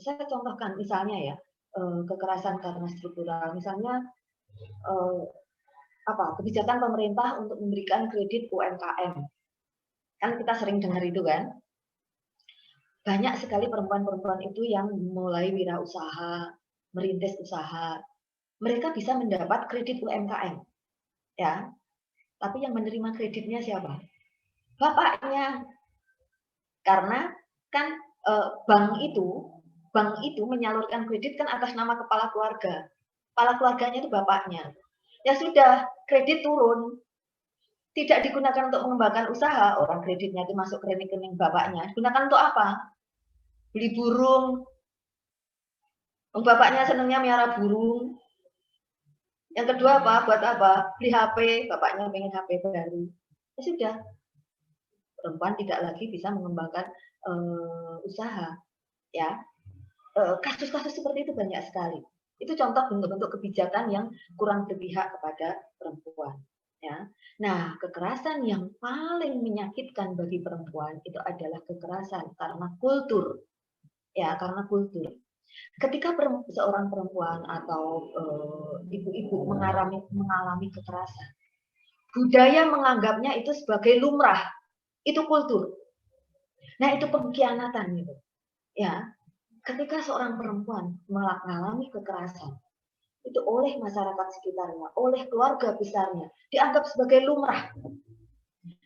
Saya contohkan misalnya ya, kekerasan karena struktural. Misalnya kebijakan pemerintah untuk memberikan kredit UMKM. Kan kita sering dengar itu kan. Banyak sekali perempuan-perempuan itu yang mulai wirausaha, merintis usaha. Mereka bisa mendapat kredit UMKM. Ya. Tapi yang menerima kreditnya siapa? Bapaknya. Karena kan bank itu menyalurkan kredit kan atas nama kepala keluarga. Kepala keluarganya itu bapaknya. Ya sudah, kredit turun. Tidak digunakan untuk mengembangkan usaha, orang kreditnya itu masuk ke rekening bapaknya. Digunakan untuk apa? Beli burung. Bapaknya senangnya miara burung. Yang kedua apa? Buat apa? Beli HP. Bapaknya pengen HP baru. Ya sudah. Perempuan tidak lagi bisa mengembangkan usaha. Ya. Kasus-kasus seperti itu banyak sekali. Itu contoh bentuk-bentuk kebijakan yang kurang berpihak kepada perempuan. Ya. Nah, kekerasan yang paling menyakitkan bagi perempuan itu adalah kekerasan karena kultur. Ya, karena kultur. Ketika seorang perempuan atau ibu-ibu mengalami kekerasan, budaya menganggapnya itu sebagai lumrah, itu kultur. Nah, itu pengkhianatan gitu. Ya, ketika seorang perempuan mengalami kekerasan, itu oleh masyarakat sekitarnya, oleh keluarga besarnya, dianggap sebagai lumrah.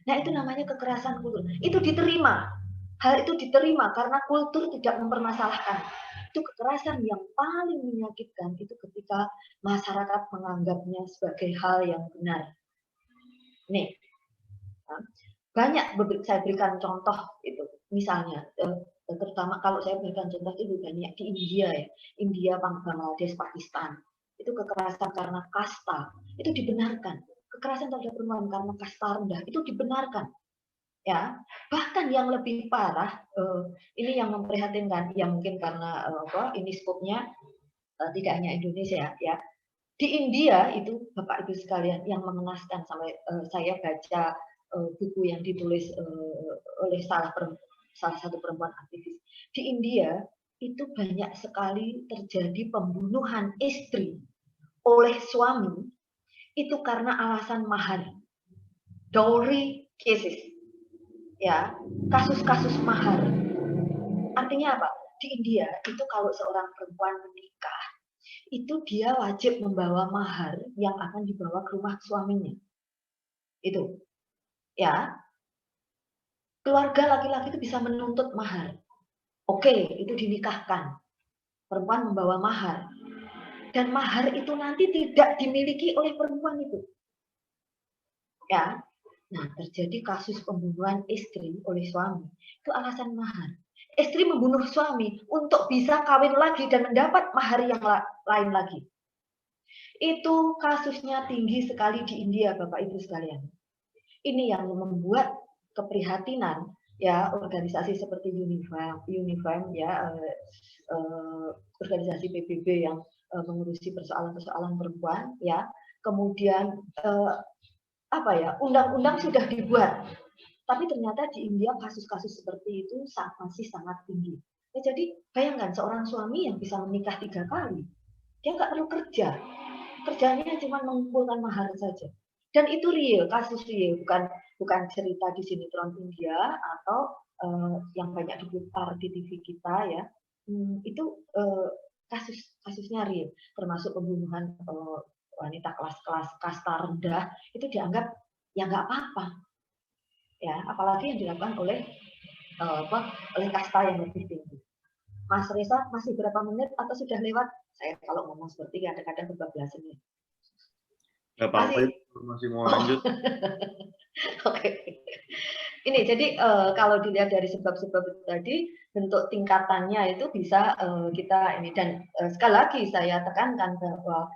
Nah, itu namanya kekerasan kultur. Itu diterima. Hal itu diterima karena kultur tidak mempermasalahkan. Itu kekerasan yang paling menyakitkan itu ketika masyarakat menganggapnya sebagai hal yang benar. Nih, banyak saya berikan contoh itu. Misalnya, terutama kalau saya berikan contoh itu banyak di India ya. India, Bangladesh, Pakistan. Itu kekerasan karena kasta. Itu dibenarkan. Kekerasan terhadap perempuan karena kasta rendah. Itu dibenarkan. Ya, bahkan yang lebih parah, ini yang memprihatinkan. Ya mungkin karena ini skopnya tidak hanya Indonesia ya. Di India itu Bapak Ibu sekalian yang mengenaskan sampai saya baca buku yang ditulis oleh salah satu perempuan aktivis. Di India itu banyak sekali terjadi pembunuhan istri oleh suami itu karena alasan mahar. Dowry cases. Ya, kasus-kasus mahar. Artinya apa? Di India itu kalau seorang perempuan menikah, itu dia wajib membawa mahar yang akan dibawa ke rumah suaminya. Itu. Ya, keluarga laki-laki itu bisa menuntut mahar. Oke, itu dinikahkan. Perempuan membawa mahar. Dan mahar itu nanti tidak dimiliki oleh perempuan itu. Ya. Nah, terjadi kasus pembunuhan istri oleh suami. Itu alasan mahar. Istri membunuh suami untuk bisa kawin lagi dan mendapat mahar yang lain lagi. Itu kasusnya tinggi sekali di India, Bapak Ibu sekalian. Ini yang membuat keprihatinan ya organisasi seperti Unifem ya organisasi PBB yang mengurusi persoalan-persoalan perempuan ya. Kemudian undang-undang sudah dibuat, tapi ternyata di India kasus-kasus seperti itu masih sangat tinggi. Ya, jadi bayangkan seorang suami yang bisa menikah 3 kali, dia nggak perlu kerja, kerjanya cuma mengumpulkan mahar saja. Dan itu real, kasus real, bukan cerita di sinetron India atau yang banyak diputar di TV kita ya. Itu kasusnya real, termasuk pembunuhan wanita kelas-kelas kasta rendah itu dianggap ya nggak apa-apa. Ya, apalagi yang dilakukan oleh oleh kasta yang lebih tinggi. Mas Reza masih berapa menit atau sudah lewat? Saya kalau ngomong seperti kadang-kadang kebablasan ya. Nggak apa-apa, masih mau lanjut. Oke. Ini jadi kalau dilihat dari sebab-sebab itu tadi, bentuk tingkatannya itu bisa kita ini dan sekali lagi saya tekankan bahwa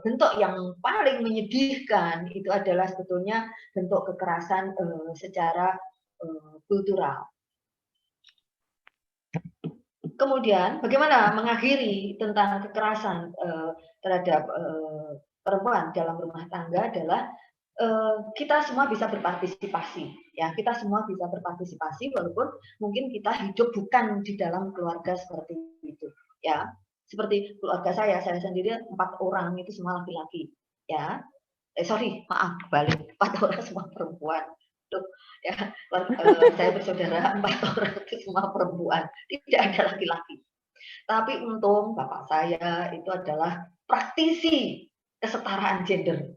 bentuk yang paling menyedihkan itu adalah sebetulnya bentuk kekerasan secara kultural. Kemudian bagaimana mengakhiri tentang kekerasan terhadap perempuan dalam rumah tangga adalah kita semua bisa berpartisipasi ya, kita semua bisa berpartisipasi walaupun mungkin kita hidup bukan di dalam keluarga seperti itu ya. Seperti keluarga saya sendiri 4 orang itu semua laki-laki ya. Maaf balik 4 orang semua perempuan. Tuh, ya, saya bersaudara 4 orang itu semua perempuan, tidak ada laki-laki. Tapi untung bapak saya itu adalah praktisi kesetaraan gender.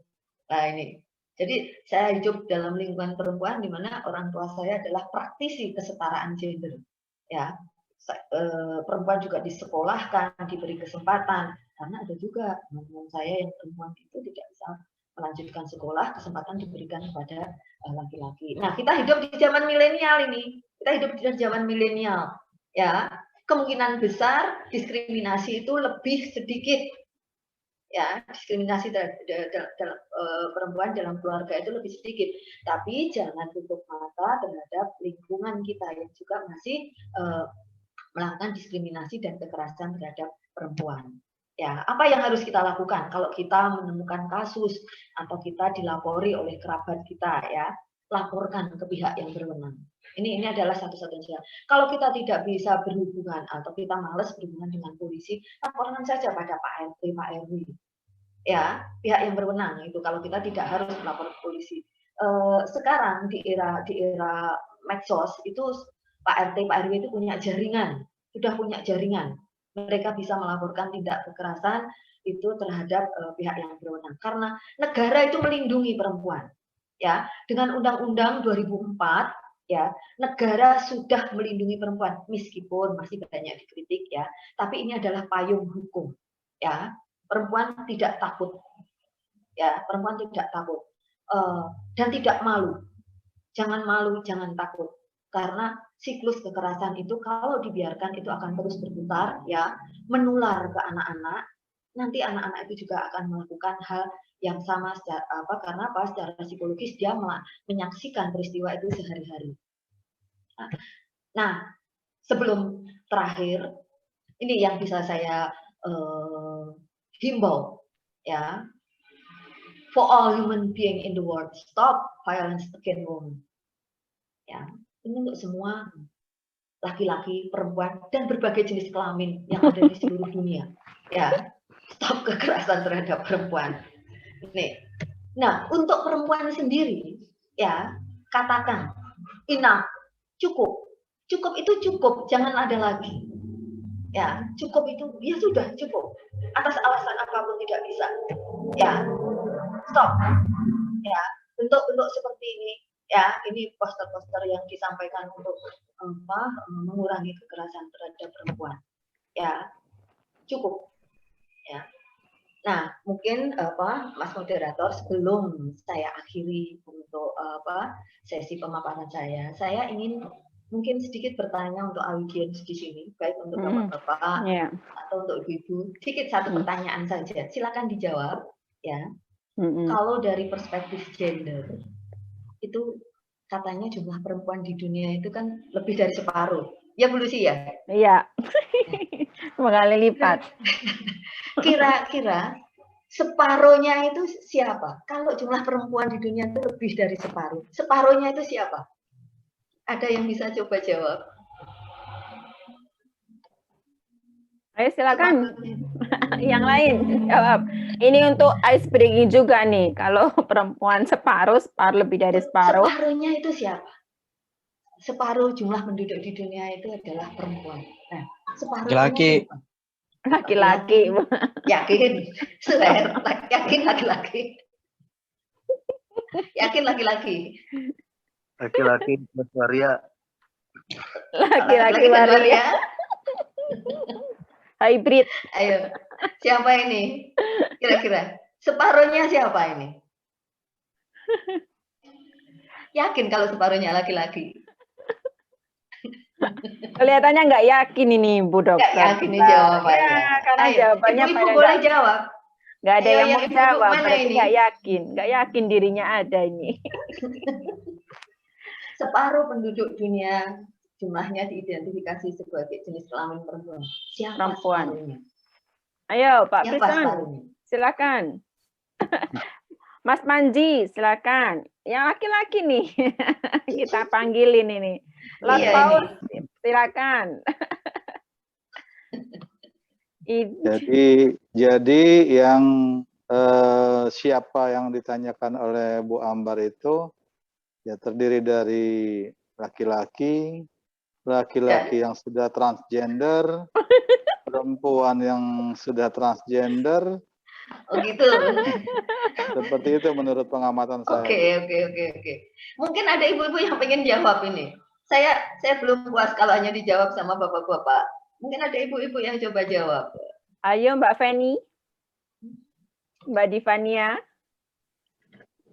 Nah ini, jadi saya hidup dalam lingkungan perempuan di mana orang tua saya adalah praktisi kesetaraan gender. Ya, perempuan juga disekolahkan, diberi kesempatan. Karena ada juga teman-teman saya yang perempuan itu tidak bisa melanjutkan sekolah, kesempatan diberikan kepada laki-laki. Nah, kita hidup di zaman milenial ini. Kita hidup di zaman milenial. Ya, kemungkinan besar diskriminasi itu lebih sedikit. Ya, diskriminasi dalam perempuan dalam keluarga itu lebih sedikit. Tapi jangan tutup mata terhadap lingkungan kita yang juga masih melakukan diskriminasi dan kekerasan terhadap perempuan. Ya, apa yang harus kita lakukan kalau kita menemukan kasus atau kita dilapori oleh kerabat kita ya? laporkan ke pihak yang berwenang. Ini adalah satu-satunya. Kalau kita tidak bisa berhubungan atau kita malas berhubungan dengan polisi, laporkan saja pada Pak RT, Pak RW. Ya, pihak yang berwenang itu kalau kita tidak harus melapor ke polisi. Sekarang di era medsos itu Pak RT, Pak RW itu punya jaringan, sudah punya jaringan. Mereka bisa melaporkan tindak kekerasan itu terhadap pihak yang berwenang. Karena negara itu melindungi perempuan. Ya, dengan Undang-Undang 2004 ya, negara sudah melindungi perempuan meskipun masih banyak dikritik ya, tapi ini adalah payung hukum ya. Perempuan tidak takut ya, perempuan tidak takut dan tidak malu. Jangan malu, jangan takut, karena siklus kekerasan itu kalau dibiarkan itu akan terus berputar ya, menular ke anak-anak. Nanti anak-anak itu juga akan melakukan hal yang sama karena secara psikologis dia menyaksikan peristiwa itu sehari-hari. Nah, sebelum terakhir ini yang bisa saya himbau ya, for all human being in the world, stop violence against women. Ya, ini untuk semua laki-laki, perempuan dan berbagai jenis kelamin yang ada di seluruh dunia. Ya, stop kekerasan terhadap perempuan. Nih. Nah, untuk perempuan sendiri, ya, katakan, enough, cukup. Cukup itu cukup, jangan ada lagi. Ya, cukup itu, ya sudah cukup. Atas alasan apapun tidak bisa. Ya, stop. Ya, untuk seperti ini, ya, ini poster-poster yang disampaikan untuk mengurangi kekerasan terhadap perempuan. Ya, cukup. Ya. Nah, mungkin Mas Moderator, sebelum saya akhiri untuk sesi pemaparan saya ingin mungkin sedikit bertanya untuk audiens di sini, baik untuk bapak-bapak atau untuk ibu-ibu. Sedikit satu pertanyaan saja, silakan dijawab ya. Kalau dari perspektif gender, itu katanya jumlah perempuan di dunia itu kan lebih dari separuh. Ya Bu Lucy ya? Iya. Mengkali lipat. Kira-kira separuhnya itu siapa? Kalau jumlah perempuan di dunia itu lebih dari separuh, separuhnya itu siapa? Ada yang bisa coba jawab? Ayo silakan. Yang lain jawab. Ini untuk ice breaking juga nih. Kalau perempuan separuh lebih dari separuh. Separuhnya itu siapa? Separuh jumlah penduduk di dunia itu adalah perempuan. Nah, separuhnya siapa? Laki-laki. Yakin? Swear, yakin laki-laki. Yakin laki-laki. Laki-laki Waria. Laki-laki Waria. Hybrid. Ayo, siapa ini? Kira-kira separuhnya siapa ini? Yakin kalau separuhnya laki-laki? Kelihatannya nggak yakin ini Bu Dokter. Nggak yakin nih jawabannya. Ya, karena ayo, jawabannya ibu boleh jawab. Nggak ada yang mau jawab, berarti ini? nggak yakin dirinya ada ini. Separuh penduduk dunia jumlahnya diidentifikasi sebagai jenis kelamin perempuan. Siapa perempuan? Separuhnya? Ayo Pak Prison, separuhnya? silakan. Mas Manji, silakan. Yang laki-laki nih, kita panggilin ini. Last Paus, silakan. Jadi yang siapa yang ditanyakan oleh Bu Ambar itu ya terdiri dari laki-laki, yang sudah transgender, perempuan yang sudah transgender. Oh gitu. Seperti itu menurut pengamatan saya. Oke. Mungkin ada ibu-ibu yang pengen jawab ini. Saya belum puas kalau hanya dijawab sama bapak-bapak. Mungkin ada ibu-ibu yang coba jawab. Ayo Mbak Feni, Mbak Divania,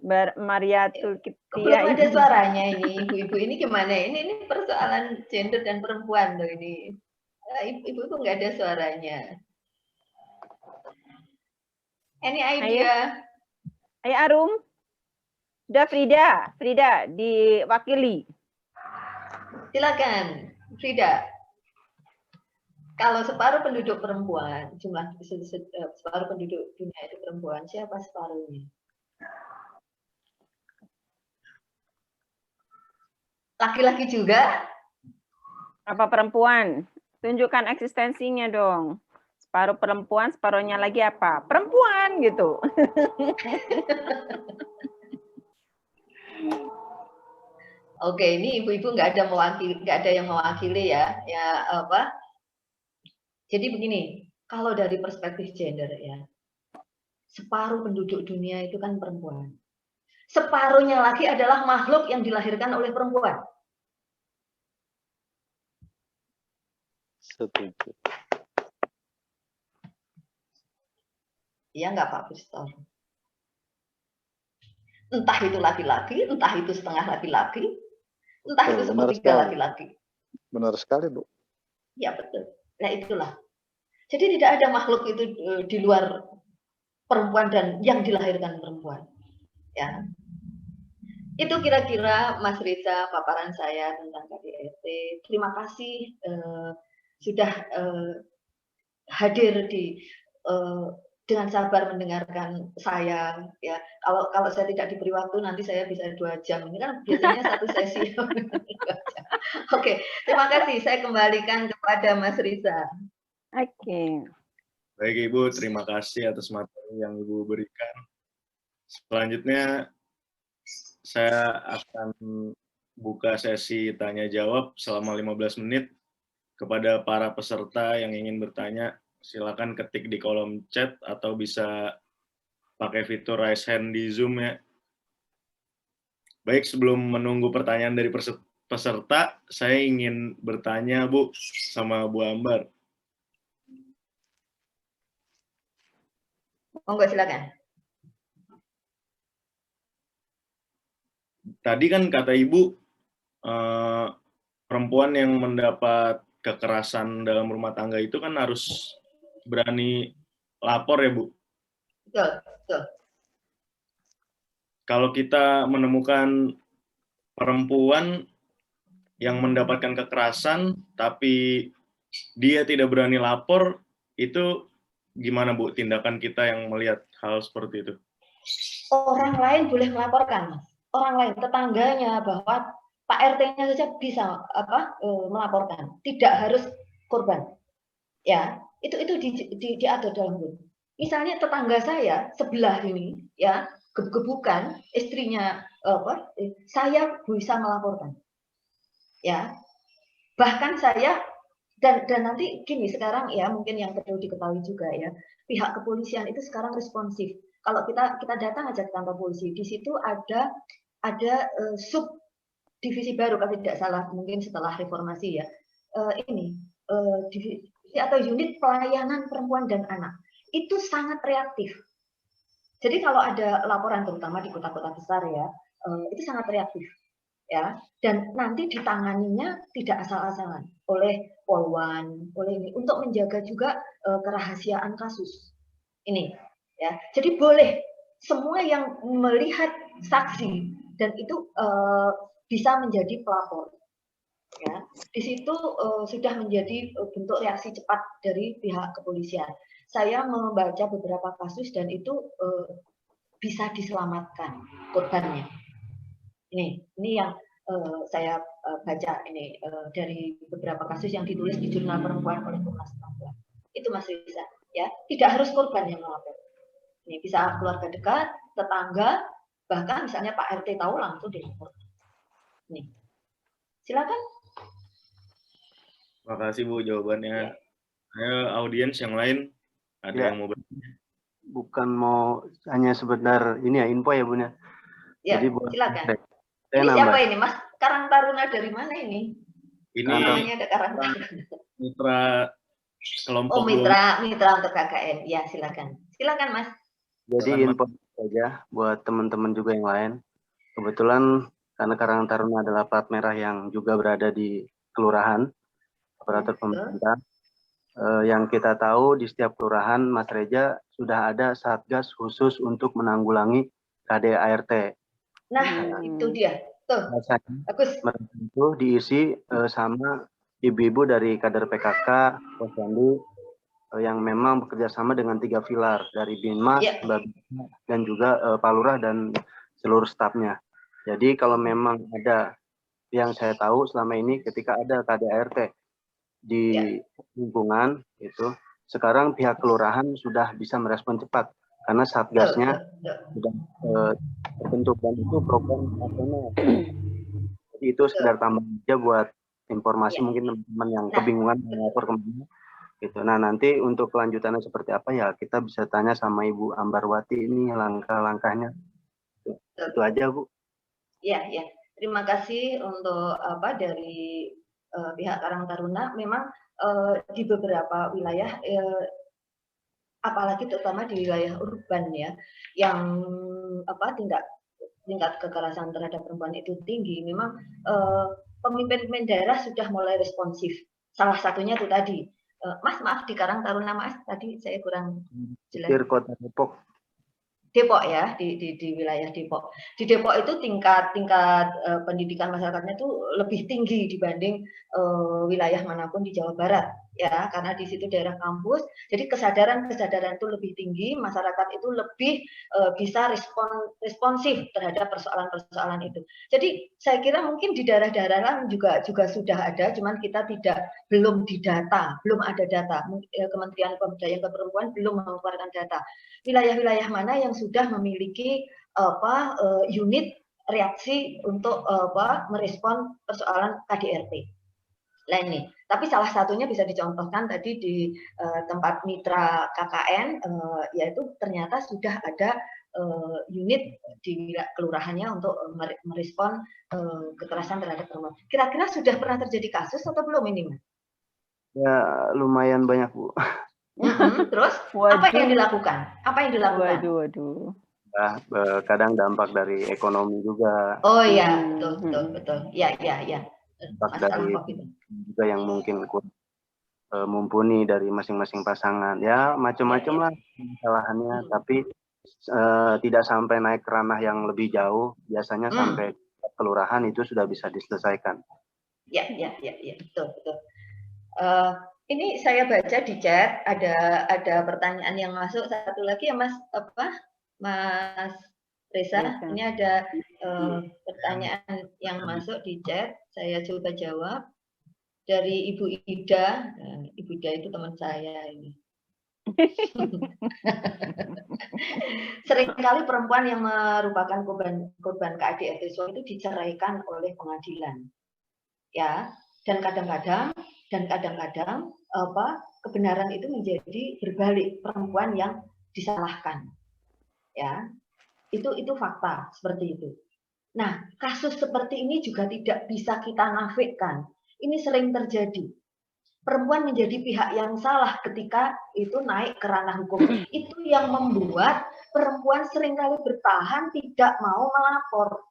Mbak Mariatul Kitia. Belum ada suaranya ini, ibu-ibu ini gimana? Ini persoalan gender dan perempuan loh ini. Ibu-ibu nggak ada suaranya. Any idea? Ayo Arum. Udah Frida diwakili. Silakan, Frida. Kalau separuh penduduk perempuan, separuh penduduk dunia itu perempuan, siapa separuhnya? Laki-laki juga? Apa perempuan? Tunjukkan eksistensinya dong. Separuh perempuan, separuhnya lagi apa? Perempuan gitu. Oke, ini ibu-ibu nggak ada yang mewakili ya. Ya apa? Jadi begini, kalau dari perspektif gender ya, separuh penduduk dunia itu kan perempuan. Separuhnya lagi adalah makhluk yang dilahirkan oleh perempuan. Setuju. Iya nggak Pak Pistor? Entah itu laki-laki, entah itu setengah laki-laki, entah itu Benar sepertiga sekali. laki-laki. Benar sekali, Bu. Ya betul. Nah itulah. Jadi tidak ada makhluk itu di luar perempuan dan yang dilahirkan perempuan. Ya. Itu kira-kira Mas Riza paparan saya tentang KDRT. Terima kasih sudah hadir di dengan sabar mendengarkan saya ya. Kalau saya tidak diberi waktu nanti saya bisa 2 jam. Ini kan biasanya satu sesi. Oke, terima kasih. Saya kembalikan kepada Mas Riza. Oke. Baik Ibu, terima kasih atas materi yang Ibu berikan. Selanjutnya saya akan buka sesi tanya jawab selama 15 menit kepada para peserta yang ingin bertanya. Silakan ketik di kolom chat atau bisa pakai fitur raise hand di Zoom ya. Baik, sebelum menunggu pertanyaan dari peserta, saya ingin bertanya Bu sama Bu Ambar. Monggo silakan. Tadi kan kata Ibu, perempuan yang mendapat kekerasan dalam rumah tangga itu kan harus berani lapor ya Bu. Betul, betul. Kalau kita menemukan perempuan yang mendapatkan kekerasan tapi dia tidak berani lapor, itu gimana Bu tindakan kita yang melihat hal seperti itu? Orang lain boleh melaporkan, Mas. Orang lain, tetangganya, bahwa Pak RT-nya saja bisa melaporkan, tidak harus korban. Ya, itu diatur dalam hukum. Misalnya tetangga saya sebelah ini, ya, gebukan istrinya, saya bisa melaporkan. Ya, bahkan saya dan nanti gini sekarang ya mungkin yang perlu diketahui juga ya, pihak kepolisian itu sekarang responsif. Kalau kita datang aja ke kantor polisi, di situ ada sub divisi baru kalau tidak salah mungkin setelah reformasi ya, divisi atau unit pelayanan perempuan dan anak itu sangat reaktif. Jadi kalau ada laporan terutama di kota-kota besar ya, itu sangat reaktif ya, dan nanti ditanganinya tidak asal-asalan oleh Polwan, oleh ini untuk menjaga juga kerahasiaan kasus ini ya. Jadi boleh semua yang melihat saksi dan itu bisa menjadi pelapor. Ya, di situ sudah menjadi bentuk reaksi cepat dari pihak kepolisian. Saya membaca beberapa kasus dan itu bisa diselamatkan korbannya. Ini yang saya baca ini dari beberapa kasus yang ditulis di Jurnal Perempuan oleh Komnas Perempuan. Itu Mas Riza, ya, tidak harus korban yang melapor. Ini bisa keluarga dekat, tetangga, bahkan misalnya Pak RT tahu langsung dilapor. Nih, silakan. Terima kasih Bu jawabannya. Ayo audiens yang lain ada yang mau bertanya? Bukan mau hanya sebentar ini ya info ya Bunda. Ya, Jadi silakan. Saya ini nambah. siapa ini Mas? Karang Taruna dari mana ini? Ini namanya ada Karang Taruna. mitra kelompok. Oh mitra untuk KKN. Ya silakan. Silakan Mas. Jadi info saja buat teman-teman juga yang lain. Kebetulan karena Karang Taruna adalah plat merah yang juga berada di kelurahan, aparatur pemerintah. Yang kita tahu di setiap kelurahan, Mas Reja, sudah ada satgas khusus untuk menanggulangi KDART. Nah, itu dia. Tuh. Bagus. Itu diisi sama ibu-ibu dari kader PKK, Posyandu, yang memang bekerja sama dengan 3 pilar dari Binmas, dan juga Pak Lurah dan seluruh stafnya. Jadi kalau memang ada yang saya tahu selama ini ketika ada KDART di lingkungan itu, sekarang pihak kelurahan sudah bisa merespon cepat karena satgasnya sudah terbentuk dan itu program nasional. Jadi itu sekedar tambahan aja buat informasi mungkin teman-teman yang kebingungan melapor kemana gitu. Nah, nanti untuk kelanjutannya seperti apa ya kita bisa tanya sama Ibu Ambarwati ini langkah-langkahnya. Itu aja, Bu. Ya, ya. Terima kasih untuk dari pihak Karang Taruna. Memang di beberapa wilayah, apalagi terutama di wilayah urban ya, yang tingkat kekerasan terhadap perempuan itu tinggi. Memang pemimpin-pemimpin daerah sudah mulai responsif. Salah satunya itu tadi, Mas maaf di Karang Taruna Mas, tadi saya kurang jelas. Di Kota Depok ya, di wilayah Depok. Di Depok itu tingkat pendidikan masyarakatnya itu lebih tinggi dibanding wilayah manapun di Jawa Barat ya, karena di situ daerah kampus. Jadi kesadaran itu lebih tinggi, masyarakat itu lebih bisa responsif terhadap persoalan-persoalan itu. Jadi saya kira mungkin di daerah-daerah lain juga sudah ada, cuman kita belum didata, belum ada data. Kementerian Pemberdayaan Perempuan belum mengeluarkan data. Wilayah-wilayah mana yang sudah memiliki unit reaksi untuk merespon persoalan KDRT. Nah ini, tapi salah satunya bisa dicontohkan tadi di tempat mitra KKN, yaitu ternyata sudah ada unit di kelurahannya untuk merespon kekerasan terhadap perempuan. Kira-kira sudah pernah terjadi kasus atau belum ini, Mas? Ya lumayan banyak, Bu. Terus apa yang dilakukan? Waduh. Nah, kadang dampak dari ekonomi juga. Oh iya, betul. Ya. Dampak dari juga yang mungkin mumpuni dari masing-masing pasangan. Ya macam-macam lah kesalahannya, tapi tidak sampai naik ke ranah yang lebih jauh. Biasanya sampai kelurahan itu sudah bisa diselesaikan. Ya, betul. Ini saya baca di chat ada pertanyaan yang masuk satu lagi ya Mas Reza. Ini ada pertanyaan yang masuk di chat. Saya coba jawab dari Ibu Ida. Ibu Ida itu teman saya ini. Seringkali perempuan yang merupakan korban KDRT itu diceraikan oleh pengadilan. Ya, dan kadang-kadang kebenaran itu menjadi berbalik, perempuan yang disalahkan. Ya. Itu fakta seperti itu. Nah, kasus seperti ini juga tidak bisa kita nafikan. Ini sering terjadi. Perempuan menjadi pihak yang salah ketika itu naik ke ranah hukum. Itu yang membuat perempuan seringkali bertahan tidak mau melapor.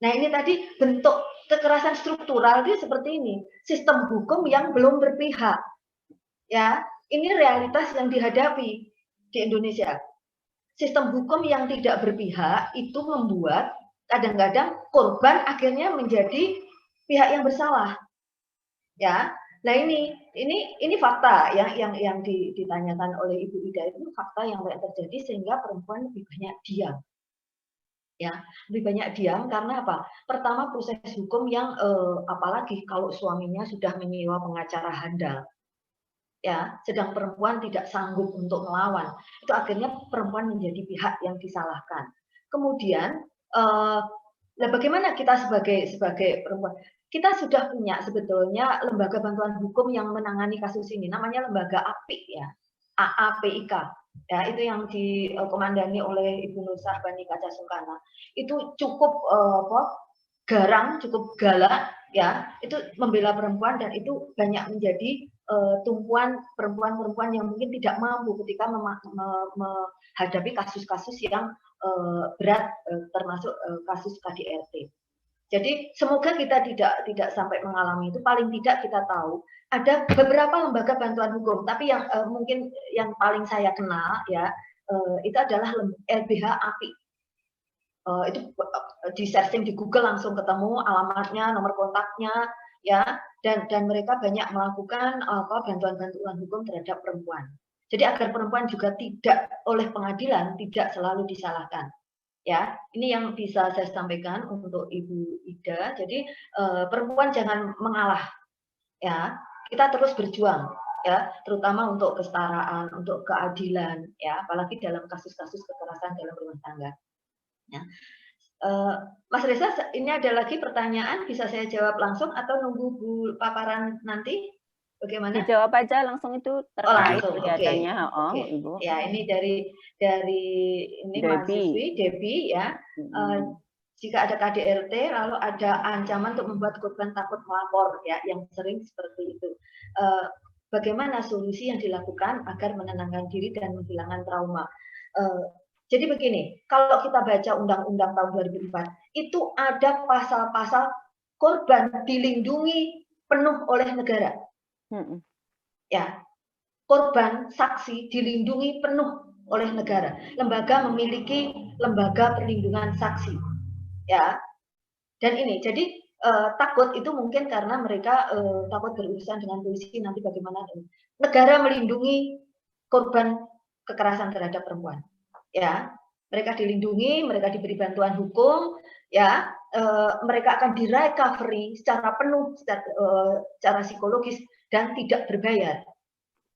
Nah, ini tadi bentuk kekerasan struktural dia seperti ini. Sistem hukum yang belum berpihak. Ya, ini realitas yang dihadapi di Indonesia. Sistem hukum yang tidak berpihak itu membuat kadang-kadang korban akhirnya menjadi pihak yang bersalah. Ya. Nah, ini fakta yang ditanyakan oleh Ibu Ida, itu fakta yang terjadi sehingga perempuan lebih banyak diam. Ya, lebih banyak diam karena apa? Pertama, proses hukum yang apalagi kalau suaminya sudah menyewa pengacara handal. Ya, sedang perempuan tidak sanggup untuk melawan, itu akhirnya perempuan menjadi pihak yang disalahkan. Kemudian, bagaimana kita sebagai perempuan? Kita sudah punya sebetulnya lembaga bantuan hukum yang menangani kasus ini, namanya lembaga APIK ya, AAPIK. Ya, itu yang dikomandani oleh Ibu Nur Sahbani Kaca Sungkana. Itu cukup garang, cukup galak, ya, itu membela perempuan dan itu banyak menjadi tumpuan perempuan-perempuan yang mungkin tidak mampu ketika menghadapi kasus-kasus yang berat, termasuk kasus KDRT. Jadi semoga kita tidak sampai mengalami itu. Paling tidak kita tahu ada beberapa lembaga bantuan hukum, tapi yang mungkin yang paling saya kenal ya itu adalah LBH API. Itu di searching di Google langsung ketemu alamatnya, nomor kontaknya, ya, dan mereka banyak melakukan bantuan-bantuan hukum terhadap perempuan. Jadi agar perempuan juga tidak oleh pengadilan tidak selalu disalahkan. Ya, ini yang bisa saya sampaikan untuk Ibu Ida. Jadi perempuan jangan mengalah, ya. Kita terus berjuang, ya, terutama untuk kesetaraan, untuk keadilan, ya, apalagi dalam kasus-kasus kekerasan dalam rumah tangga. Ya. Mas Reza, ini ada lagi pertanyaan, bisa saya jawab langsung atau nunggu Bu paparan nanti? Bagaimana? Dijawab aja langsung, itu terkait langsung, kelihatannya. Oke. Ibu. Ya, ini dari ini mahasiswi Debbie, ya. Jika ada KDRT lalu ada ancaman untuk membuat korban takut melapor, ya, yang sering seperti itu. Bagaimana solusi yang dilakukan agar menenangkan diri dan menghilangkan trauma? Jadi begini, kalau kita baca Undang-Undang tahun 2004, itu ada pasal-pasal korban dilindungi penuh oleh negara. Ya, korban saksi dilindungi penuh oleh negara. Lembaga memiliki lembaga perlindungan saksi, ya. Dan ini jadi takut itu mungkin karena mereka takut berurusan dengan polisi nanti bagaimana. Negara melindungi korban kekerasan terhadap perempuan, ya. Mereka dilindungi, mereka diberi bantuan hukum, ya. Mereka akan direcovery secara penuh, secara psikologis dan tidak berbayar.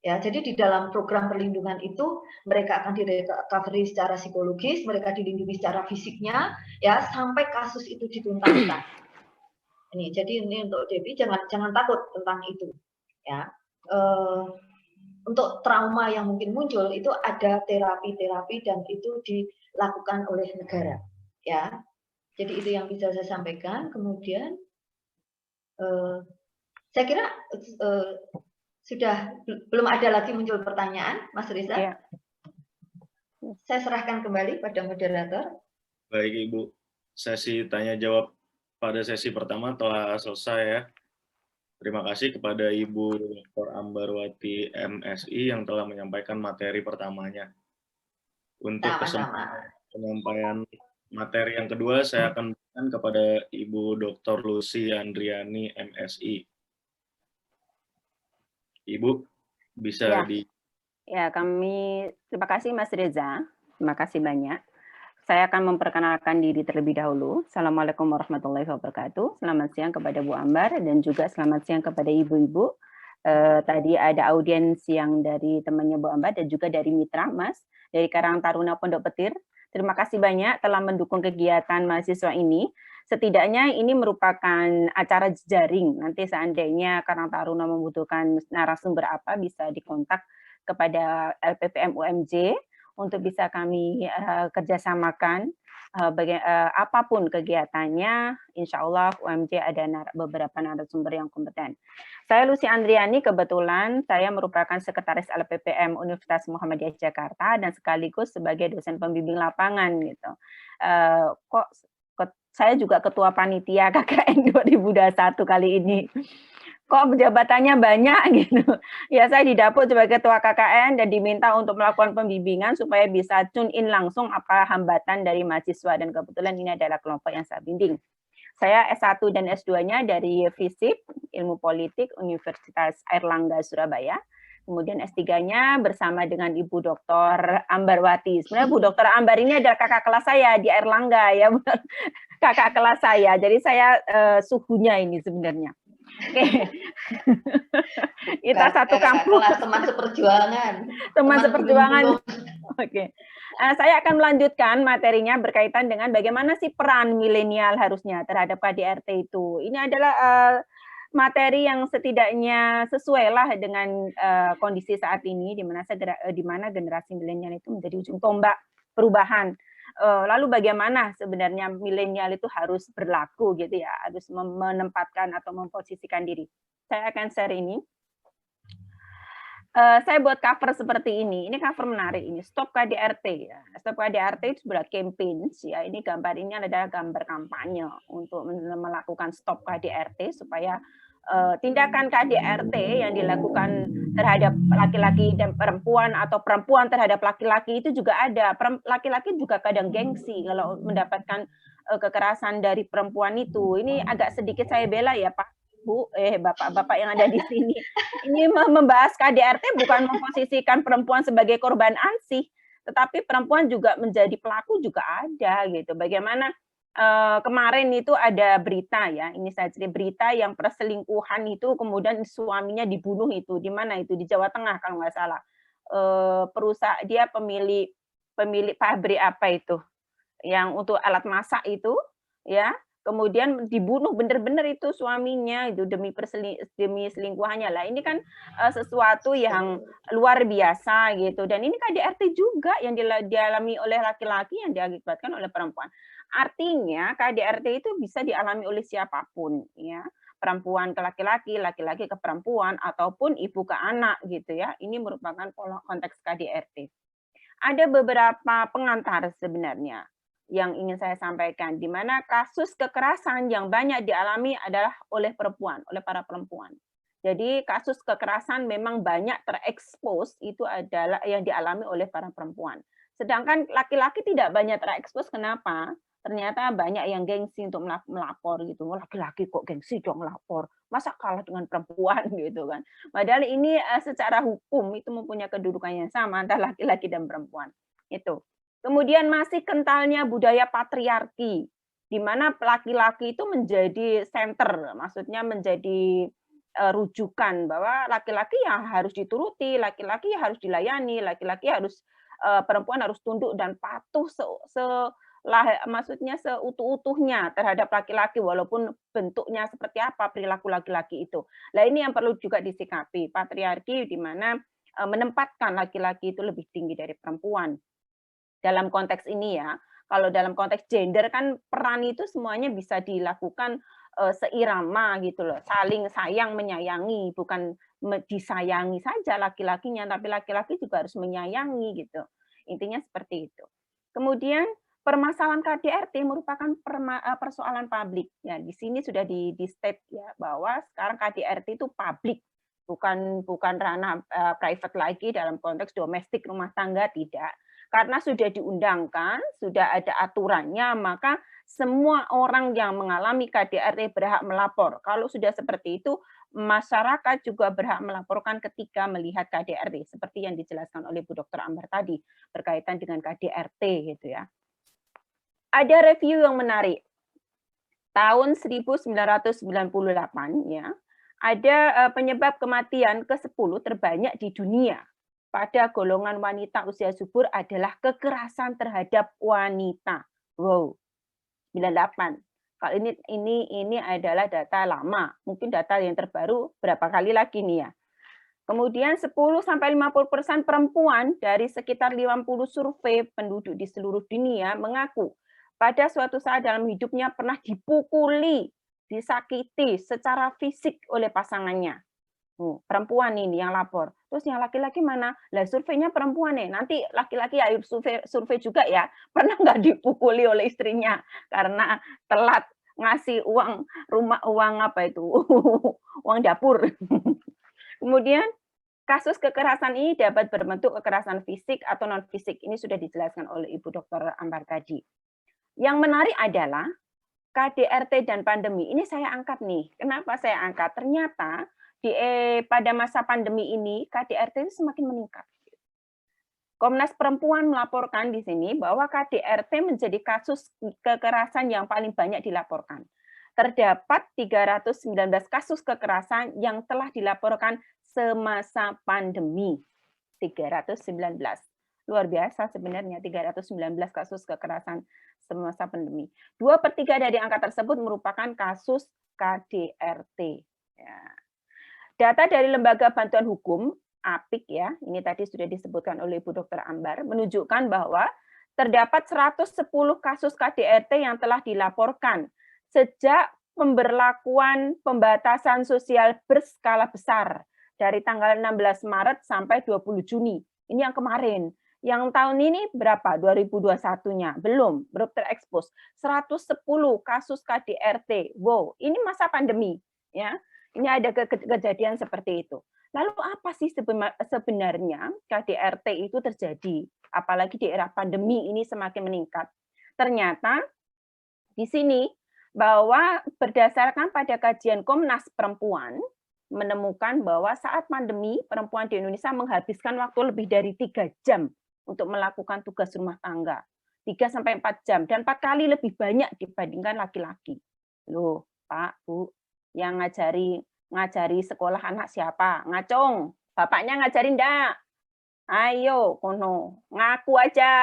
Ya, jadi di dalam program perlindungan itu mereka akan direcovery secara psikologis, mereka dilindungi secara fisiknya, ya, sampai kasus itu dituntaskan. Ini, jadi ini untuk Debbie, jangan takut tentang itu, ya. Untuk trauma yang mungkin muncul itu ada terapi-terapi dan itu dilakukan oleh negara, ya. Jadi itu yang bisa saya sampaikan. Kemudian saya kira sudah belum ada lagi muncul pertanyaan, Mas Reza. Ya. Saya serahkan kembali pada moderator. Baik Ibu, sesi tanya jawab pada sesi pertama telah selesai, ya. Terima kasih kepada Ibu Dr. Ambarwati MSI yang telah menyampaikan materi pertamanya. Untuk kesempatan penyampaian materi yang kedua, saya akan berikan kepada Ibu Dr. Lucy Andriani MSI. Ibu, bisa Ya, kami terima kasih Mas Reza. Terima kasih banyak. Saya akan memperkenalkan diri terlebih dahulu. Assalamualaikum warahmatullahi wabarakatuh. Selamat siang kepada Bu Ambar dan juga selamat siang kepada ibu-ibu. Tadi ada audiens yang dari temannya Bu Ambar dan juga dari mitra Mas dari Karang Taruna Pondok Petir. Terima kasih banyak telah mendukung kegiatan mahasiswa ini. Setidaknya ini merupakan acara jejaring. Nanti seandainya Karang Taruna membutuhkan narasumber apa, bisa dikontak kepada LPPM UMJ untuk bisa kami kerjasamakan. Apapun kegiatannya, insya Allah UMJ ada beberapa narasumber yang kompeten. Saya Lucy Andriani, kebetulan saya merupakan sekretaris LPPM Universitas Muhammadiyah Jakarta dan sekaligus sebagai dosen pembimbing lapangan gitu. Saya juga ketua panitia KKN 2021 kali ini. Kok jabatannya banyak gitu. Ya, saya didapuk sebagai ketua KKN dan diminta untuk melakukan pembimbingan supaya bisa tune in langsung apa hambatan dari mahasiswa, dan kebetulan ini adalah kelompok yang saya bimbing. Saya S1 dan S2-nya dari FISIP, Ilmu Politik, Universitas Airlangga, Surabaya. Kemudian S3-nya bersama dengan Ibu Dr. Ambarwati. Sebenarnya Bu Dr. Ambar ini adalah kakak kelas saya di Airlangga, ya. Kakak kelas saya. Jadi saya suhunya ini sebenarnya. Oke. Kita satu kampus. Teman seperjuangan. Teman seperjuangan. Oke. Saya akan melanjutkan materinya berkaitan dengan bagaimana sih peran milenial harusnya terhadap KDRT itu. Ini adalah materi yang setidaknya sesuai lah dengan kondisi saat ini, di mana generasi milenial itu menjadi ujung tombak perubahan. Lalu bagaimana sebenarnya milenial itu harus berlaku gitu ya, harus menempatkan atau memposisikan diri. Saya akan share ini. Saya buat cover seperti ini. Ini cover menarik ini. Stop KDRT ya. Stop KDRT itu sebuah campaign ya. Ini gambar ini adalah gambar kampanye untuk melakukan stop KDRT supaya tindakan KDRT yang dilakukan terhadap laki-laki dan perempuan atau perempuan terhadap laki-laki itu juga ada. Laki-laki juga kadang gengsi kalau mendapatkan kekerasan dari perempuan itu. Ini agak sedikit saya bela ya Pak, Bu, Bapak-bapak yang ada di sini. Ini membahas KDRT bukan memposisikan perempuan sebagai korban ansih, tetapi perempuan juga menjadi pelaku juga ada gitu. Bagaimana kemarin itu ada berita ya, ini saya cerita berita yang perselingkuhan itu kemudian suaminya dibunuh itu di mana itu di Jawa Tengah kalau nggak salah. Perusahaan dia pemilik pabrik apa itu yang untuk alat masak itu ya, kemudian dibunuh benar-benar itu suaminya itu demi selingkuhannya lah. Ini kan sesuatu yang luar biasa gitu, dan ini KDRT juga yang dialami oleh laki-laki yang diakibatkan oleh perempuan. Artinya KDRT itu bisa dialami oleh siapapun ya, perempuan ke laki-laki, laki-laki ke perempuan, ataupun ibu ke anak gitu ya. Ini merupakan konteks KDRT. Ada beberapa pengantar sebenarnya yang ingin saya sampaikan, di mana kasus kekerasan yang banyak dialami adalah oleh perempuan, oleh para perempuan. Jadi kasus kekerasan memang banyak terekspos itu adalah yang dialami oleh para perempuan. Sedangkan laki-laki tidak banyak terekspos, kenapa? Ternyata banyak yang gengsi untuk melapor gitu. Laki-laki kok gengsi dong melapor, masa kalah dengan perempuan gitu kan. Padahal ini secara hukum itu mempunyai kedudukan yang sama antara laki-laki dan perempuan. Itu. Kemudian masih kentalnya budaya patriarki, di mana laki-laki itu menjadi center, maksudnya menjadi rujukan bahwa laki-laki yang harus dituruti, laki-laki harus dilayani, laki-laki harus perempuan harus tunduk dan patuh maksudnya seutuh-utuhnya terhadap laki-laki walaupun bentuknya seperti apa perilaku laki-laki itu. Nah, ini yang perlu juga disikapi, patriarki di mana menempatkan laki-laki itu lebih tinggi dari perempuan. Dalam konteks ini ya, kalau dalam konteks gender kan peran itu semuanya bisa dilakukan seirama gitu loh, saling sayang menyayangi, bukan disayangi saja laki-lakinya, tapi laki-laki juga harus menyayangi gitu. Intinya seperti itu. Kemudian permasalahan KDRT merupakan persoalan publik. Ya, di sini sudah di-state ya bahwa sekarang KDRT itu publik, bukan ranah private lagi dalam konteks domestik rumah tangga, tidak. Karena sudah diundangkan, sudah ada aturannya, maka semua orang yang mengalami KDRT berhak melapor. Kalau sudah seperti itu, masyarakat juga berhak melaporkan ketika melihat KDRT, seperti yang dijelaskan oleh Bu Dr. Ambar tadi berkaitan dengan KDRT gitu ya. Ada review yang menarik. Tahun 1998 ya, ada penyebab kematian ke-10 terbanyak di dunia pada golongan wanita usia subur adalah kekerasan terhadap wanita. Wow. 98. Kalau ini adalah data lama, mungkin data yang terbaru berapa kali lagi nih ya. Kemudian 10-50% perempuan dari sekitar 50 survei penduduk di seluruh dunia mengaku pada suatu saat dalam hidupnya pernah dipukuli, disakiti secara fisik oleh pasangannya. Perempuan ini yang lapor. Terus yang laki-laki mana? Lah surveinya perempuan nih. Nanti laki-laki ayo survei juga ya. Pernah nggak dipukuli oleh istrinya karena telat ngasih uang apa itu? Uang dapur. Kemudian kasus kekerasan ini dapat berbentuk kekerasan fisik atau non fisik. Ini sudah dijelaskan oleh Ibu Dr. Ambar tadi. Yang menarik adalah KDRT dan pandemi. Ini saya angkat nih. Kenapa saya angkat? Ternyata pada masa pandemi ini KDRT itu semakin meningkat. Komnas Perempuan melaporkan di sini bahwa KDRT menjadi kasus kekerasan yang paling banyak dilaporkan. Terdapat 319 kasus kekerasan yang telah dilaporkan semasa pandemi. 319. Luar biasa sebenarnya 319 kasus kekerasan semasa pandemi. 2/3 dari angka tersebut merupakan kasus KDRT. Ya. Data dari Lembaga Bantuan Hukum, APIK ya, ini tadi sudah disebutkan oleh Ibu Dr. Ambar, menunjukkan bahwa terdapat 110 kasus KDRT yang telah dilaporkan sejak pemberlakuan pembatasan sosial berskala besar dari tanggal 16 Maret sampai 20 Juni. Ini yang kemarin. Yang tahun ini berapa? 2021-nya? Belum terekspos. 110 kasus KDRT. Wow, ini masa pandemi ya. Ini ada kejadian seperti itu. Lalu apa sih sebenarnya KDRT itu terjadi? Apalagi di era pandemi ini semakin meningkat. Ternyata di sini bahwa berdasarkan pada kajian Komnas Perempuan menemukan bahwa saat pandemi perempuan di Indonesia menghabiskan waktu lebih dari 3 jam untuk melakukan tugas rumah tangga. 3-4 jam dan 4 kali lebih banyak dibandingkan laki-laki. Loh, Pak, Bu, yang ngajari sekolah anak siapa? Ngacung. Bapaknya ngajarin enggak? Ayo, kono, ngaku aja.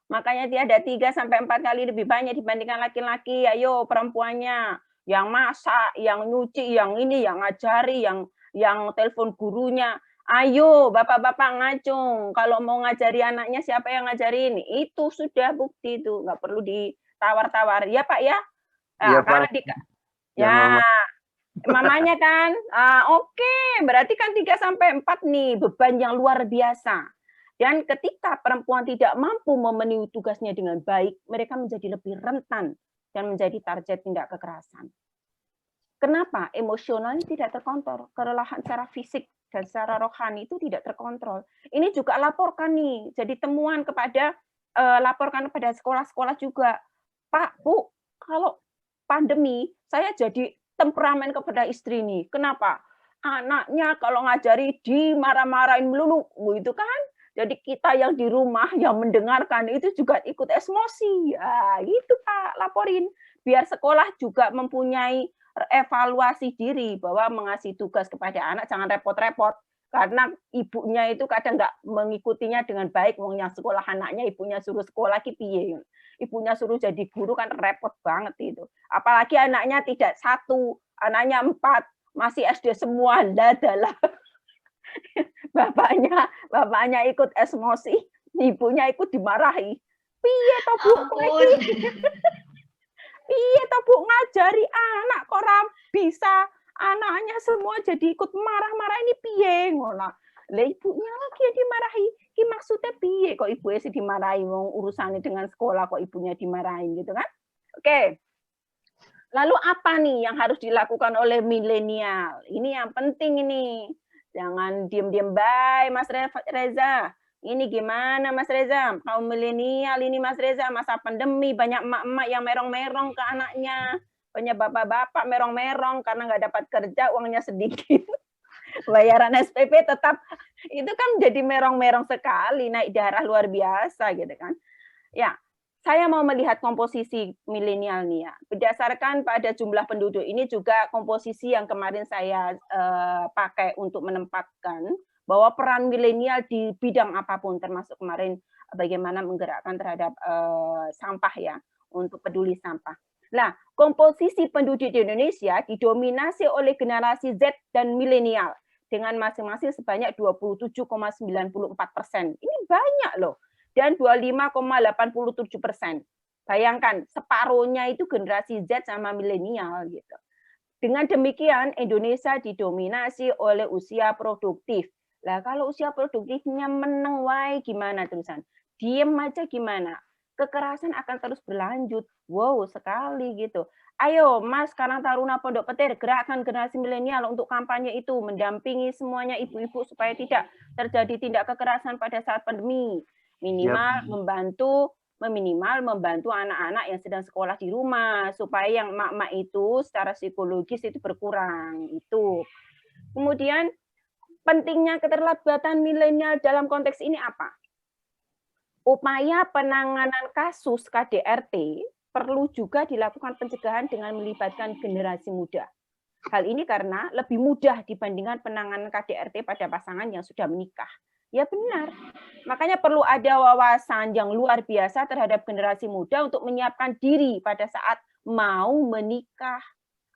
Makanya dia ada 3-4 kali lebih banyak dibandingkan laki-laki. Ayo, perempuannya yang masak, yang nyuci, yang ini, yang ngajari, yang telepon gurunya. Ayo, bapak-bapak ngacung. Kalau mau ngajari anaknya, siapa yang ngajarin? Itu sudah bukti itu, nggak perlu ditawar-tawar. Ya Pak ya? Nah, Iya, karena Pak. ya, mamanya kan, oke, berarti kan 3-4 nih beban yang luar biasa. Dan ketika perempuan tidak mampu memenuhi tugasnya dengan baik, mereka menjadi lebih rentan dan menjadi target tindak kekerasan. Kenapa? Emosionalnya tidak terkontrol, kelelahan secara fisik dan secara rohani itu tidak terkontrol. Ini juga laporkan nih, jadi temuan laporkan kepada sekolah-sekolah juga. Pak, Bu, kalau pandemi, saya jadi temperamen kepada istri nih. Kenapa? Anaknya kalau ngajari dimarah-marahin melulu, gitu kan? Jadi kita yang di rumah yang mendengarkan itu juga ikut emosi. Ya, itu Pak, laporin. Biar sekolah juga mempunyai evaluasi diri bahwa mengasih tugas kepada anak jangan repot-repot. Karena ibunya itu kadang nggak mengikutinya dengan baik. Yang sekolah anaknya, ibunya suruh sekolah piye. Ibunya suruh jadi guru kan repot banget itu. Apalagi anaknya tidak 1, anaknya 4, masih SD semua, adalah bapaknya ikut emosi, ibunya ikut dimarahi. Piye toh Bu? Piye toh Bu ngajari anak kok bisa anaknya semua jadi ikut marah-marah, ini piye ngono. Lah ibunya lagi yang dimarahi. Ki maksudnya piye kok ibunya sih dimarahi, wong urusannya dengan sekolah kok ibunya dimarahin gitu kan? Oke. Lalu apa nih yang harus dilakukan oleh milenial? Ini yang penting ini. Jangan diem-diem baik, Mas Reza. Ini gimana Mas Reza? Kaum milenial ini Mas Reza, masa pandemi banyak emak-emak yang merong-merong ke anaknya. Banyak bapak-bapak merong-merong karena nggak dapat kerja, uangnya sedikit. Bayaran SPP tetap, itu kan jadi merong-merong sekali, naik darah luar biasa gitu kan. Ya, saya mau melihat komposisi milenial nih ya. Berdasarkan pada jumlah penduduk, ini juga komposisi yang kemarin saya pakai untuk menempatkan bahwa peran milenial di bidang apapun, termasuk kemarin bagaimana menggerakkan terhadap sampah ya, untuk peduli sampah. Nah, komposisi penduduk di Indonesia didominasi oleh generasi Z dan milenial dengan masing-masing sebanyak 27,94%. Ini banyak loh. Dan 25,87%. Bayangkan, separuhnya itu generasi Z sama milenial gitu. Dengan demikian, Indonesia didominasi oleh usia produktif. Lah kalau usia produktifnya meneng wae gimana terusan? Diem aja gimana? Kekerasan akan terus berlanjut. Wow, sekali gitu. Ayo, Mas Karang Taruna Pondok Petir, gerakkan generasi milenial untuk kampanye itu, mendampingi semuanya ibu-ibu supaya tidak terjadi tindak kekerasan pada saat pandemi. Minimal membantu anak-anak yang sedang sekolah di rumah supaya yang emak-emak itu secara psikologis itu berkurang. Itu. Kemudian pentingnya keterlibatan milenial dalam konteks ini apa? Upaya penanganan kasus KDRT perlu juga dilakukan pencegahan dengan melibatkan generasi muda. Hal ini karena lebih mudah dibandingkan penanganan KDRT pada pasangan yang sudah menikah. Ya benar. Makanya perlu ada wawasan yang luar biasa terhadap generasi muda untuk menyiapkan diri pada saat mau menikah.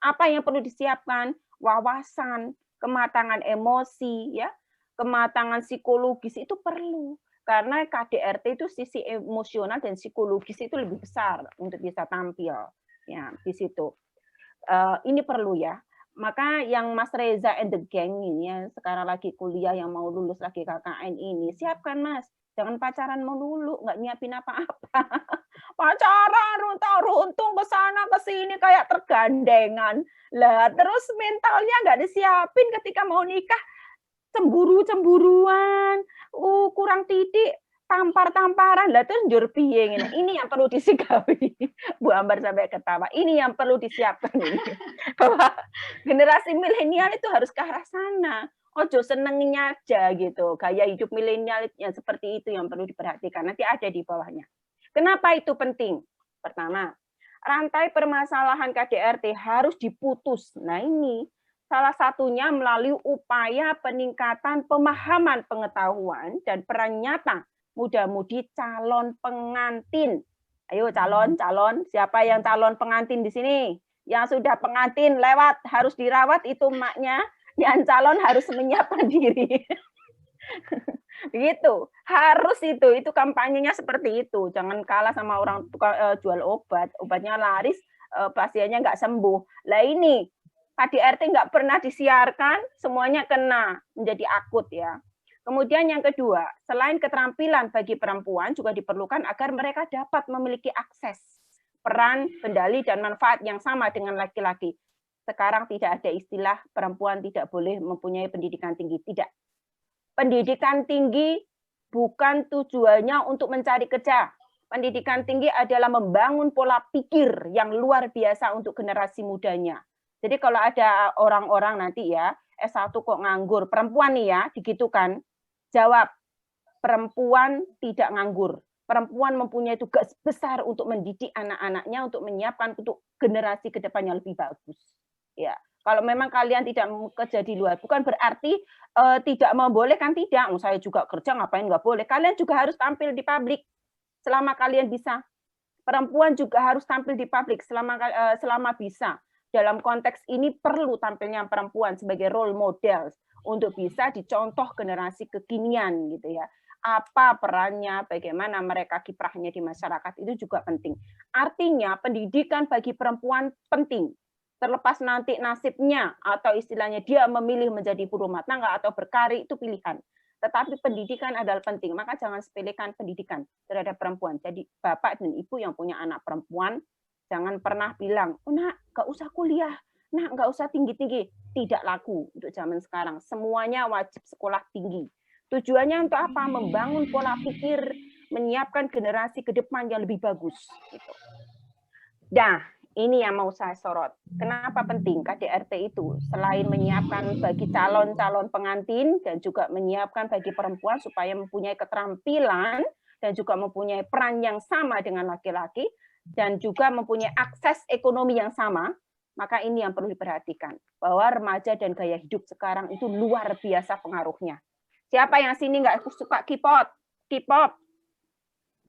Apa yang perlu disiapkan? Wawasan, kematangan emosi, ya, kematangan psikologis itu perlu. Karena KDRT itu sisi emosional dan psikologis itu lebih besar untuk bisa tampil ya di situ. Ini perlu ya. Maka yang Mas Reza and the gang ini ya, sekarang lagi kuliah yang mau lulus lagi KKN ini, siapkan Mas. Jangan pacaran melulu, nggak nyiapin apa-apa. Pacaran, runtung ke sana ke sini kayak tergandengan. Lah, terus mentalnya nggak disiapin ketika mau nikah. Cemburu-cemburuan, kurang titik, tampar-tamparan, lah terus njur piye ngene. Ini yang perlu disikapi. Bu Ambar sampai ketawa. Ini yang perlu disiapkan ini. Bahwa generasi milenial itu harus ke arah sana. Ojo senengnya aja gitu. Gaya hidup milenial yang seperti itu yang perlu diperhatikan. Nanti ada di bawahnya. Kenapa itu penting? Pertama, rantai permasalahan KDRT harus diputus. Nah ini salah satunya melalui upaya peningkatan pemahaman pengetahuan dan peran nyata muda-mudi calon pengantin. Ayo calon, siapa yang calon pengantin di sini? Yang sudah pengantin lewat, harus dirawat itu emaknya. Yang calon harus menyiapkan diri. Gitu. Harus itu kampanyenya seperti itu. Jangan kalah sama orang tukang jual obat, obatnya laris, pasiennya nggak sembuh. Lah ini KDRT nggak pernah disiarkan, semuanya kena, menjadi akut ya. Kemudian yang kedua, selain keterampilan bagi perempuan juga diperlukan agar mereka dapat memiliki akses, peran, kendali, dan manfaat yang sama dengan laki-laki. Sekarang tidak ada istilah perempuan tidak boleh mempunyai pendidikan tinggi. Tidak. Pendidikan tinggi bukan tujuannya untuk mencari kerja. Pendidikan tinggi adalah membangun pola pikir yang luar biasa untuk generasi mudanya. Jadi kalau ada orang-orang nanti ya, S1 kok nganggur, perempuan nih ya, digitukan, jawab, perempuan tidak nganggur. Perempuan mempunyai tugas besar untuk mendidik anak-anaknya, untuk menyiapkan untuk generasi ke depan yang lebih bagus. Ya, kalau memang kalian tidak kerja di luar, bukan berarti tidak membolehkan, tidak. Saya juga kerja, ngapain nggak boleh. Kalian juga harus tampil di publik selama kalian bisa. Perempuan juga harus tampil di publik selama bisa. Dalam konteks ini perlu tampilnya perempuan sebagai role model untuk bisa dicontoh generasi kekinian gitu ya. Apa perannya, bagaimana mereka kiprahnya di masyarakat itu juga penting. Artinya pendidikan bagi perempuan penting. Terlepas nanti nasibnya atau istilahnya dia memilih menjadi ibu rumah tangga atau berkarir itu pilihan. Tetapi pendidikan adalah penting, maka jangan sepelekan pendidikan terhadap perempuan. Jadi bapak dan ibu yang punya anak perempuan, jangan pernah bilang, oh, nak, nggak usah kuliah, nak, nggak usah tinggi-tinggi. Tidak laku untuk zaman sekarang. Semuanya wajib sekolah tinggi. Tujuannya untuk apa? Membangun pola pikir, menyiapkan generasi ke depan yang lebih bagus. Gitu. Nah, ini yang mau saya sorot. Kenapa penting KDRT itu? Selain menyiapkan bagi calon-calon pengantin dan juga menyiapkan bagi perempuan supaya mempunyai keterampilan dan juga mempunyai peran yang sama dengan laki-laki dan juga mempunyai akses ekonomi yang sama, maka ini yang perlu diperhatikan. Bahwa remaja dan gaya hidup sekarang itu luar biasa pengaruhnya. Siapa yang sini nggak suka K-pop?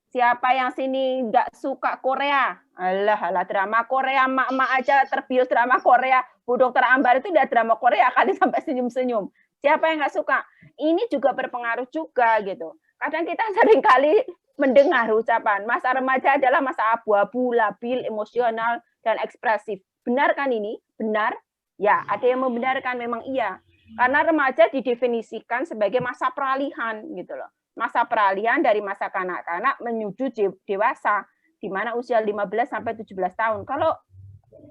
Siapa yang sini nggak suka Korea? Alah, drama Korea, mak-mak aja terbius drama Korea. Bu Dokter Ambar itu udah drama Korea kali sampai senyum-senyum. Siapa yang nggak suka? Ini juga berpengaruh juga gitu. Kadang kita sering kali mendengar ucapan masa remaja adalah masa abu-abu, labil, emosional, dan ekspresif. Benar kan ini? Benar? Ya, ada yang membenarkan memang iya. Karena remaja didefinisikan sebagai masa peralihan gitu loh. Masa peralihan dari masa kanak-kanak menuju dewasa, di mana usia 15 sampai 17 tahun. Kalau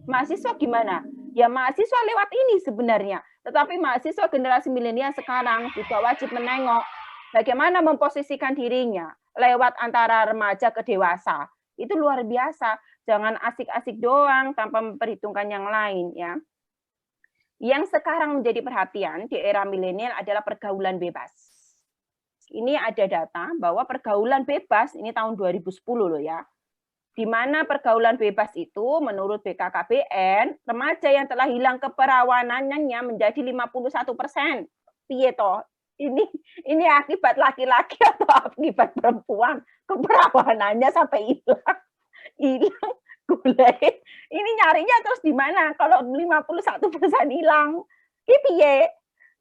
mahasiswa gimana? Ya mahasiswa lewat ini sebenarnya. Tetapi mahasiswa generasi milenial sekarang juga wajib menengok bagaimana memposisikan dirinya lewat antara remaja ke dewasa. Itu luar biasa. Jangan asik-asik doang tanpa memperhitungkan yang lain ya. Yang sekarang menjadi perhatian di era milenial adalah pergaulan bebas. Ini ada data bahwa pergaulan bebas, ini tahun 2010 loh ya, di mana pergaulan bebas itu menurut BKKBN, remaja yang telah hilang keperawanannya menjadi 51%. Piye toh? Ini akibat laki-laki atau akibat perempuan? Keperawanannya sampai hilang gulai. Ini nyarinya terus di mana? Kalau 51% hilang, ini piye?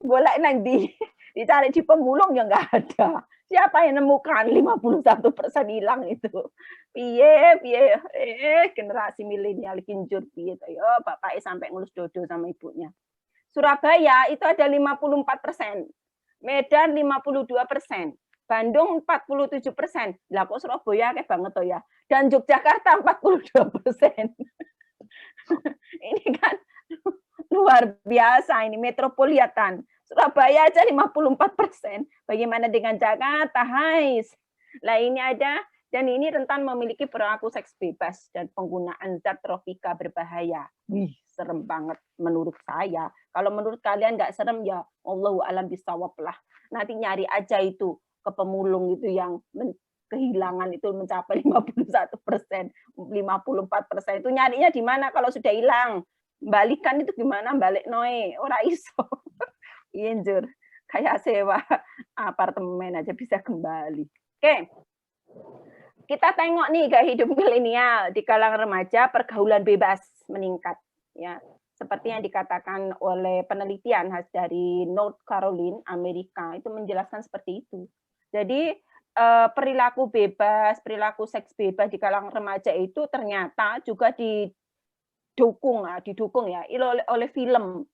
Boleh nanti dicari di pemulung ya nggak ada. Siapa yang nemukan 51% hilang itu? Piye generasi milenial kinjur piye to yo bapaknya sampai ngulus dodo sama ibunya. Surabaya itu ada 54%, Medan 52%, Bandung 47%. Lah kok Surabaya kayak banget toh ya. Dan Yogyakarta 42%. Ini kan luar biasa ini metropolitan. Surabaya aja 54%. Bagaimana dengan Jakarta? Hai. Lah ini ada Dan ini rentan memiliki perilaku seks bebas dan penggunaan zat tropika berbahaya. Wih, serem banget menurut saya. Kalau menurut kalian nggak serem ya Allahu a'lam bishawab lah. Nanti nyari aja itu ke pemulung itu yang kehilangan itu mencapai 51%, 54%. Itu nyarinya di mana kalau sudah hilang? Balikan itu gimana? Balik noe, ora iso. Iya, Jur. Kayak sewa apartemen aja bisa kembali. Oke. Kita tengok nih gaya hidup milenial di kalangan remaja, pergaulan bebas meningkat ya. Seperti yang dikatakan oleh penelitian dari North Carolina, Amerika, itu menjelaskan seperti itu. Jadi perilaku bebas, perilaku seks bebas di kalangan remaja itu ternyata juga didukung ya oleh film,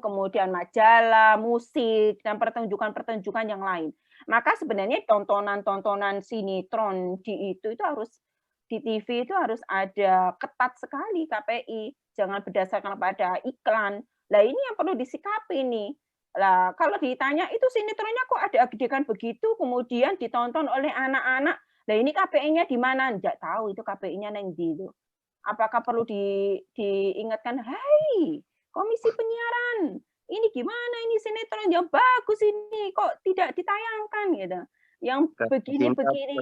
kemudian majalah, musik, dan pertunjukan-pertunjukan yang lain. Maka sebenarnya tontonan-tontonan sinetron di harus di TV itu harus ada ketat sekali KPI, jangan berdasarkan pada iklan. Lah ini yang perlu disikapi nih. Lah kalau ditanya itu sinetronnya kok ada adegan begitu kemudian ditonton oleh anak-anak. Lah ini KPI-nya di mana? Enggak tahu itu KPI-nya neng di itu. Apakah perlu diingatkan, "Hai, Komisi Penyiaran, ini gimana ini sinetron yang bagus ini kok tidak ditayangkan gitu. Yang begini-begini.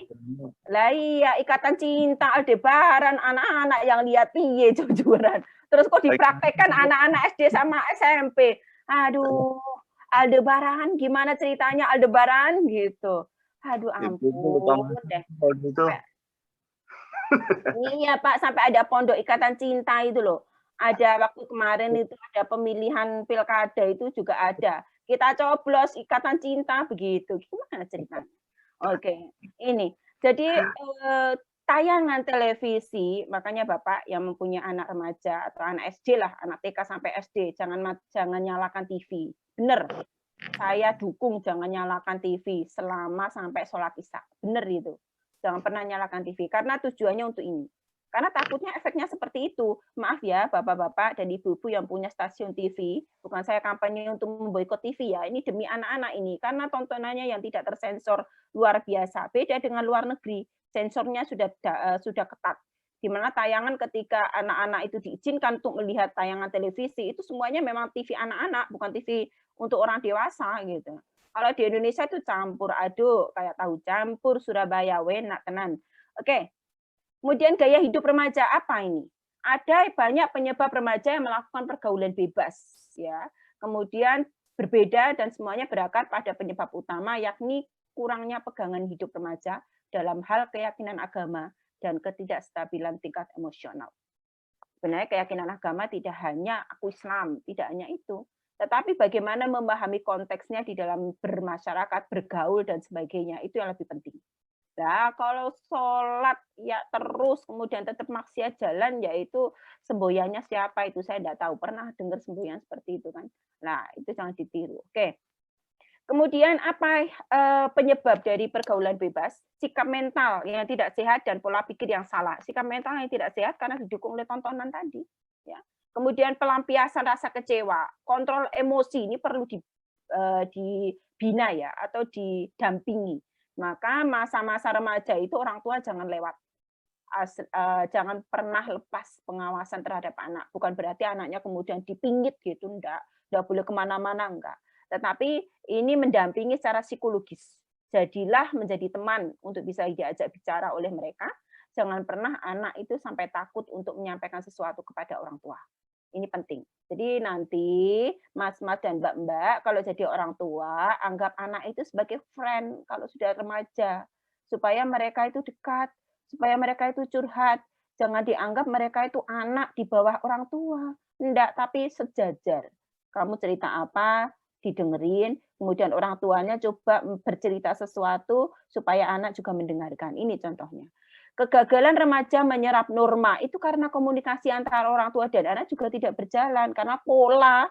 Lah iya, Ikatan Cinta, Aldebaran, anak-anak yang lihat piye jujuran. Terus kok dipraktekkan anak-anak SD sama SMP. Aduh, Aldebaran gimana ceritanya Aldebaran gitu. Aduh ampun deh. Iya Pak, sampai ada pondok Ikatan Cinta itu loh. Ada waktu kemarin itu ada pemilihan pilkada itu juga ada. Kita coblos Ikatan Cinta begitu. Gimana ceritanya? Oke, ini. Jadi tayangan televisi, makanya Bapak yang mempunyai anak remaja atau anak SD lah, anak TK sampai SD, jangan nyalakan TV. Bener. Saya dukung jangan nyalakan TV selama sampai sholat isya. Bener itu. Jangan pernah nyalakan TV karena tujuannya untuk ini. Karena takutnya efeknya seperti itu. Maaf ya, bapak-bapak dan ibu-ibu yang punya stasiun TV, bukan saya kampanye untuk memboikot TV ya, ini demi anak-anak ini. Karena tontonannya yang tidak tersensor luar biasa. Beda dengan luar negeri, sensornya sudah ketat. Di mana tayangan ketika anak-anak itu diizinkan untuk melihat tayangan televisi, itu semuanya memang TV anak-anak, bukan TV untuk orang dewasa gitu. Kalau di Indonesia itu campur aduk, kayak tahu campur, Surabaya, enak tenan. Oke. Kemudian gaya hidup remaja apa ini? Ada banyak penyebab remaja yang melakukan pergaulan bebas, ya. Kemudian berbeda dan semuanya berakar pada penyebab utama, yakni kurangnya pegangan hidup remaja dalam hal keyakinan agama dan ketidakstabilan tingkat emosional. Sebenarnya keyakinan agama tidak hanya aku Islam, tidak hanya itu, tetapi bagaimana memahami konteksnya di dalam bermasyarakat, bergaul dan sebagainya itu yang lebih penting. Nah, kalau sholat ya terus kemudian tetap maksiat jalan, yaitu semboyannya siapa itu saya tidak tahu, pernah dengar semboyan seperti itu kan. Nah, itu jangan ditiru. Oke. Kemudian apa penyebab dari pergaulan bebas? Sikap mental yang tidak sehat dan pola pikir yang salah. Sikap mental yang tidak sehat karena didukung oleh tontonan tadi. Ya. Kemudian pelampiasan rasa kecewa, kontrol emosi ini perlu dibina ya atau didampingi. Maka masa-masa remaja itu orang tua jangan lewat. Jangan pernah lepas pengawasan terhadap anak. Bukan berarti anaknya kemudian dipingit gitu, enggak boleh kemana-mana, enggak. Tetapi ini mendampingi secara psikologis. Jadilah menjadi teman untuk bisa diajak bicara oleh mereka. Jangan pernah anak itu sampai takut untuk menyampaikan sesuatu kepada orang tua. Ini penting. Jadi nanti mas-mas dan mbak-mbak kalau jadi orang tua, anggap anak itu sebagai friend kalau sudah remaja. Supaya mereka itu dekat, supaya mereka itu curhat. Jangan dianggap mereka itu anak di bawah orang tua. Enggak, tapi sejajar. Kamu cerita apa, didengerin, kemudian orang tuanya coba bercerita sesuatu supaya anak juga mendengarkan. Ini contohnya. Kegagalan remaja menyerap norma itu karena komunikasi antara orang tua dan anak juga tidak berjalan karena pola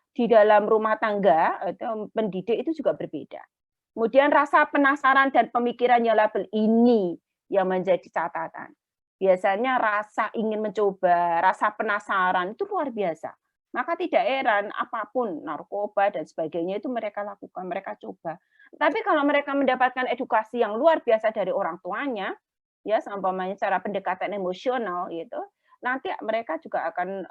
di dalam rumah tangga atau pendidik itu juga berbeda. Kemudian rasa penasaran dan pemikiran yang label ini yang menjadi catatan. Biasanya rasa ingin mencoba, rasa penasaran itu luar biasa. Maka tidak heran apapun narkoba dan sebagainya itu mereka lakukan, mereka coba. Tapi kalau mereka mendapatkan edukasi yang luar biasa dari orang tuanya, ya seumpamanya cara pendekatan emosional gitu, nanti mereka juga akan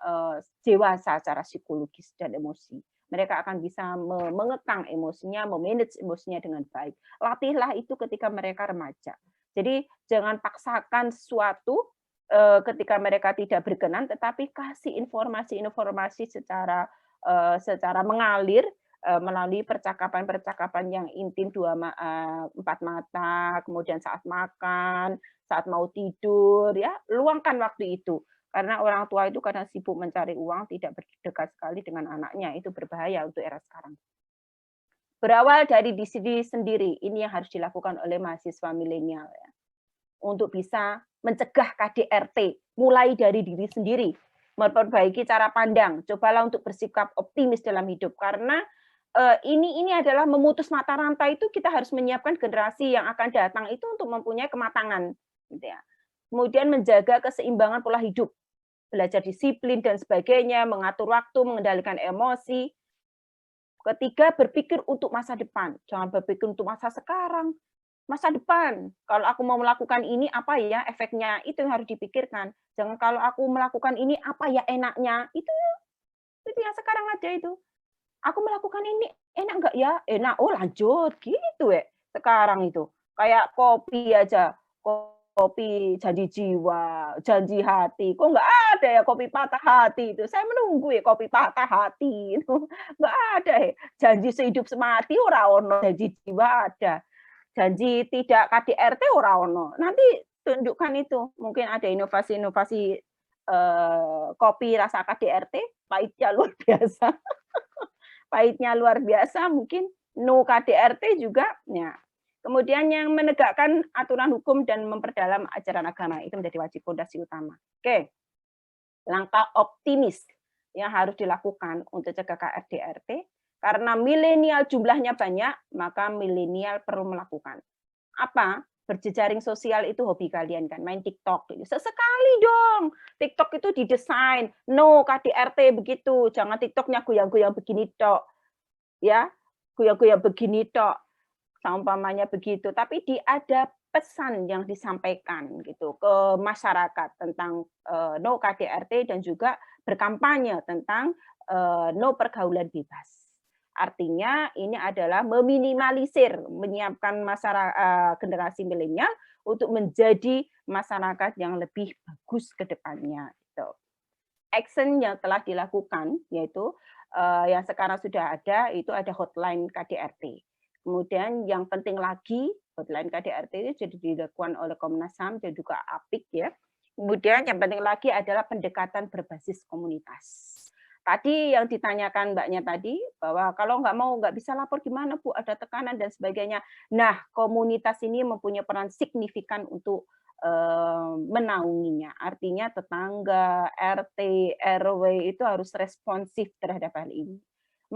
dewasa secara psikologis dan emosi. Mereka akan bisa mengekang emosinya, memanage emosinya dengan baik. Latihlah itu ketika mereka remaja. Jadi jangan paksakan sesuatu ketika mereka tidak berkenan, tetapi kasih informasi-informasi secara mengalir melalui percakapan-percakapan yang intim empat mata, kemudian saat makan, saat mau tidur, ya luangkan waktu itu. Karena orang tua itu kadang sibuk mencari uang, tidak berdekat sekali dengan anaknya, itu berbahaya untuk era sekarang. Berawal dari diri sendiri, ini yang harus dilakukan oleh mahasiswa milenial ya. Untuk bisa mencegah KDRT, mulai dari diri sendiri, memperbaiki cara pandang, cobalah untuk bersikap optimis dalam hidup, karena ini adalah memutus mata rantai itu kita harus menyiapkan generasi yang akan datang itu untuk mempunyai kematangan, gitu ya. Kemudian menjaga keseimbangan pola hidup, belajar disiplin dan sebagainya, mengatur waktu, mengendalikan emosi. Ketiga, berpikir untuk masa depan, jangan berpikir untuk masa sekarang. Masa depan, kalau aku mau melakukan ini, apa ya efeknya? Itu yang harus dipikirkan. Jangan kalau aku melakukan ini, apa ya enaknya? Itu yang sekarang aja itu. Aku melakukan ini, enak nggak ya? Enak, oh lanjut, gitu ya. Sekarang itu. Kayak kopi aja. Kopi janji jiwa, janji hati. Kok nggak ada ya kopi patah hati itu? Saya menunggu ya kopi patah hati itu. Nggak ada ya. Janji sehidup semati, ora ono. Janji jiwa ada. Janji tidak KDRT ora ono. Nanti tunjukkan itu. Mungkin ada inovasi-inovasi kopi rasa KDRT, pahitnya luar biasa. Pahitnya luar biasa, mungkin no KDRT juga. Ya. Kemudian yang menegakkan aturan hukum dan memperdalam ajaran agama, itu menjadi wajib fondasi utama. Oke. Langkah optimis yang harus dilakukan untuk cegah KDRT. Karena milenial jumlahnya banyak, maka milenial perlu melakukan. Apa? Berjejaring sosial itu hobi kalian kan, main TikTok. Sesekali dong. TikTok itu didesain, no KDRT begitu. Jangan TikToknya goyang-goyang begini tok. Ya, goyang-goyang begini tok. Saumpamanya begitu. Tapi ada pesan yang disampaikan gitu ke masyarakat tentang no KDRT dan juga berkampanye tentang no pergaulan bebas. Artinya ini adalah meminimalisir, menyiapkan masyarakat generasi milenial untuk menjadi masyarakat yang lebih bagus ke depannya. Gitu. Action yang telah dilakukan yaitu yang sekarang sudah ada itu ada hotline KDRT. Kemudian yang penting lagi hotline KDRT itu jadi dilakukan oleh Komnas HAM dan juga APIK ya. Kemudian yang penting lagi adalah pendekatan berbasis komunitas. Tadi yang ditanyakan Mbaknya tadi, bahwa kalau nggak bisa lapor gimana Bu, ada tekanan dan sebagainya. Nah, komunitas ini mempunyai peran signifikan untuk menaunginya. Artinya tetangga, RT, RW itu harus responsif terhadap hal ini.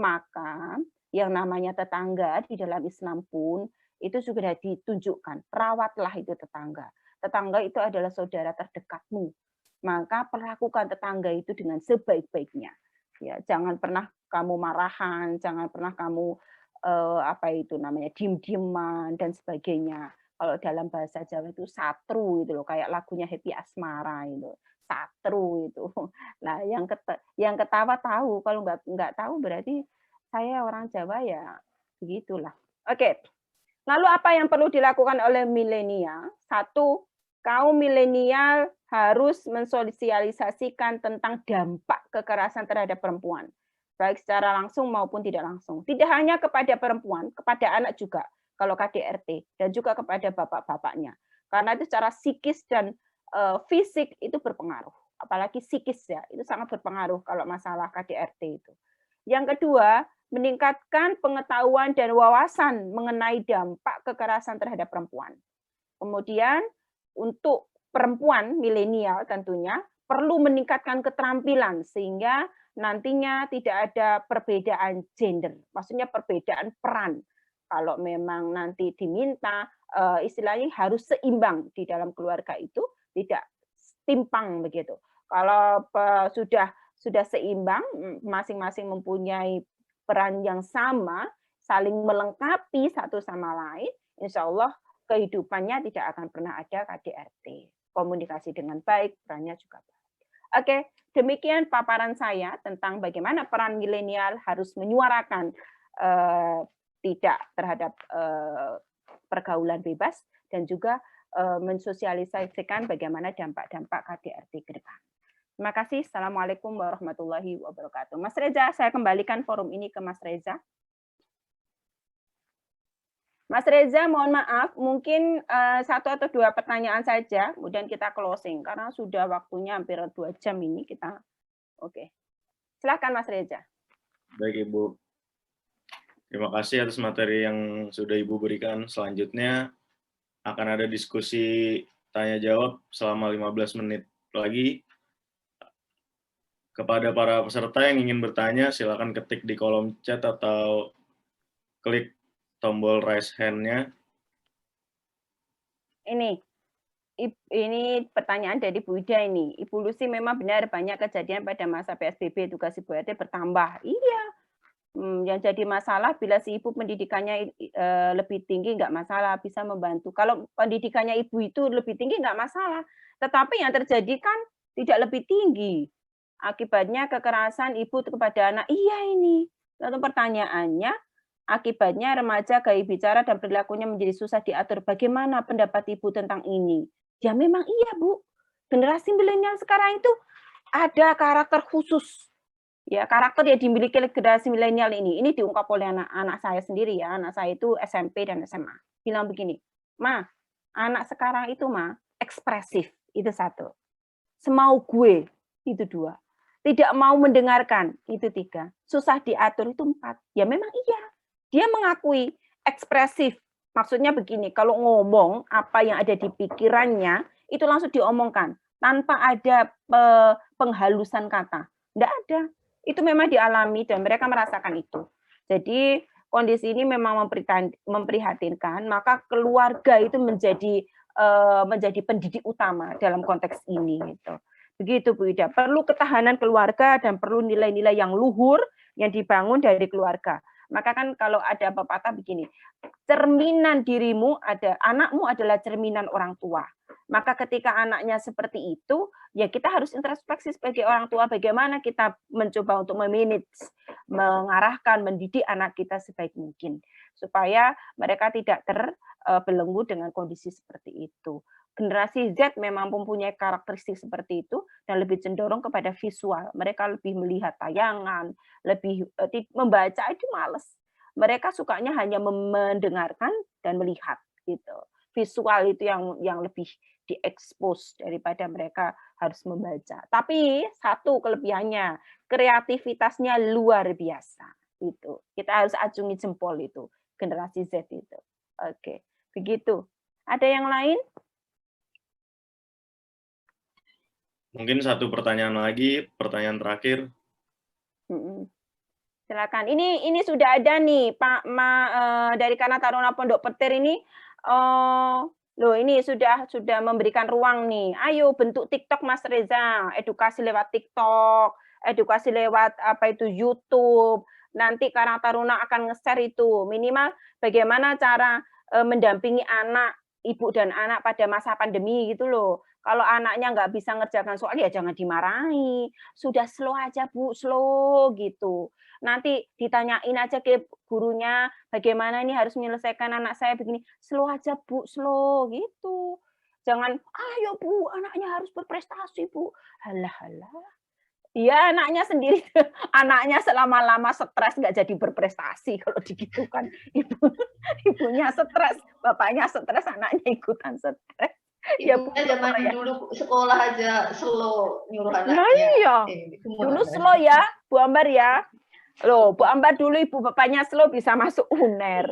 Maka yang namanya tetangga di dalam Islam pun itu sudah ditunjukkan, rawatlah itu tetangga. Tetangga itu adalah saudara terdekatmu. Maka perlakukan tetangga itu dengan sebaik-baiknya. Ya, jangan pernah kamu marahan, jangan pernah kamu diem-dieman dan sebagainya. Kalau dalam bahasa Jawa itu satru itu loh, kayak lagunya Happy Asmara itu. Satru itu. Nah, yang ketawa tahu, kalau nggak tahu berarti saya orang Jawa ya begitulah. Oke. Lalu apa yang perlu dilakukan oleh milenial? Satu, kaum milenial harus mensosialisasikan tentang dampak kekerasan terhadap perempuan, baik secara langsung maupun tidak langsung. Tidak hanya kepada perempuan, kepada anak juga, kalau KDRT, dan juga kepada bapak-bapaknya. Karena itu secara psikis dan fisik itu berpengaruh. Apalagi psikis ya, itu sangat berpengaruh kalau masalah KDRT itu. Yang kedua, meningkatkan pengetahuan dan wawasan mengenai dampak kekerasan terhadap perempuan. Kemudian, untuk perempuan milenial tentunya perlu meningkatkan keterampilan sehingga nantinya tidak ada perbedaan gender, maksudnya perbedaan peran. Kalau memang nanti diminta istilahnya harus seimbang di dalam keluarga itu, tidak timpang begitu. Kalau sudah sudah seimbang, masing-masing mempunyai peran yang sama, saling melengkapi satu sama lain, insya Allah kehidupannya tidak akan pernah ada KDRT. Komunikasi dengan baik, perannya juga baik. Oke, demikian paparan saya tentang bagaimana peran milenial harus menyuarakan tidak terhadap pergaulan bebas dan juga mensosialisasikan bagaimana dampak-dampak KDRT ke depan. Terima kasih. Assalamualaikum warahmatullahi wabarakatuh. Mas Reza, saya kembalikan forum ini ke Mas Reza. Mas Reza, mohon maaf, mungkin 1 atau 2 pertanyaan saja, kemudian kita closing, karena sudah waktunya hampir 2 jam ini kita. Oke. Silakan Mas Reza. Baik Ibu. Terima kasih atas materi yang sudah Ibu berikan. Selanjutnya akan ada diskusi tanya-jawab selama 15 menit lagi. Kepada para peserta yang ingin bertanya, silakan ketik di kolom chat atau klik tombol raise hand-nya. Ini pertanyaan dari Bu Ida ini. Ibu Lucy, memang benar banyak kejadian pada masa PSBB edukasi Bu RT bertambah. Iya. Yang jadi masalah bila si ibu pendidikannya lebih tinggi nggak masalah, bisa membantu. Kalau pendidikannya ibu itu lebih tinggi nggak masalah. Tetapi yang terjadi kan tidak lebih tinggi. Akibatnya kekerasan ibu kepada anak. Iya ini. Lalu pertanyaannya, akibatnya remaja gaya bicara dan perilakunya menjadi susah diatur. Bagaimana pendapat Ibu tentang ini? Ya memang iya, Bu. Generasi milenial sekarang itu ada karakter khusus. Ya, karakter yang dimiliki oleh generasi milenial ini diungkap oleh anak saya sendiri ya. Anak saya itu SMP dan SMA. Bilang begini, "Ma, anak sekarang itu, Ma, ekspresif." Itu 1. Semau gue, itu 2. Tidak mau mendengarkan, itu 3. Susah diatur, itu 4. Ya memang iya. Dia mengakui ekspresif. Maksudnya begini, kalau ngomong apa yang ada di pikirannya, itu langsung diomongkan. Tanpa ada penghalusan kata. Tidak ada. Itu memang dialami dan mereka merasakan itu. Jadi kondisi ini memang memprihatinkan, maka keluarga itu menjadi pendidik utama dalam konteks ini. Gitu. Begitu Bu Ida, perlu ketahanan keluarga dan perlu nilai-nilai yang luhur yang dibangun dari keluarga. Maka kan kalau ada pepatah begini, cerminan dirimu anakmu adalah cerminan orang tua. Maka ketika anaknya seperti itu, ya kita harus introspeksi sebagai orang tua bagaimana kita mencoba untuk memanage, mengarahkan, mendidik anak kita sebaik mungkin supaya mereka tidak terbelenggu dengan kondisi seperti itu. Generasi Z memang mempunyai karakteristik seperti itu dan lebih cenderung kepada visual. Mereka lebih melihat tayangan, lebih membaca itu males. Mereka sukanya hanya mendengarkan dan melihat gitu. Visual itu yang lebih diekspos daripada mereka harus membaca. Tapi 1 kelebihannya, kreativitasnya luar biasa. Itu. Kita harus acungi jempol itu, generasi Z itu. Oke, begitu. Ada yang lain? Mungkin 1 pertanyaan lagi, pertanyaan terakhir. Silakan. Ini sudah ada nih Pak dari Karang Taruna Pondok Petir ini. Loh ini sudah memberikan ruang nih. Ayo bentuk TikTok Mas Reza, edukasi lewat TikTok, edukasi lewat YouTube. Nanti Karang Taruna akan nge-share itu. Minimal bagaimana cara mendampingi anak, ibu dan anak pada masa pandemi gitu loh. Kalau anaknya nggak bisa ngerjakan soal, ya jangan dimarahi. Sudah slow aja, Bu, slow gitu. Nanti ditanyain aja ke gurunya, bagaimana ini harus menyelesaikan anak saya begini. Slow aja, Bu, slow gitu. Jangan, ayo Bu, anaknya harus berprestasi, Bu. Halah. Iya, anaknya sendiri. Anaknya selama-lama stres nggak jadi berprestasi kalau digitukan. Ibunya stres, bapaknya stres, anaknya ikutan stres. Ya zaman dulu sekolah aja slow nyuruh anaknya. Nah iya, dulu slow ya, Bu Ambar ya. Loh, Bu Ambar dulu ibu bapaknya slow bisa masuk UNER.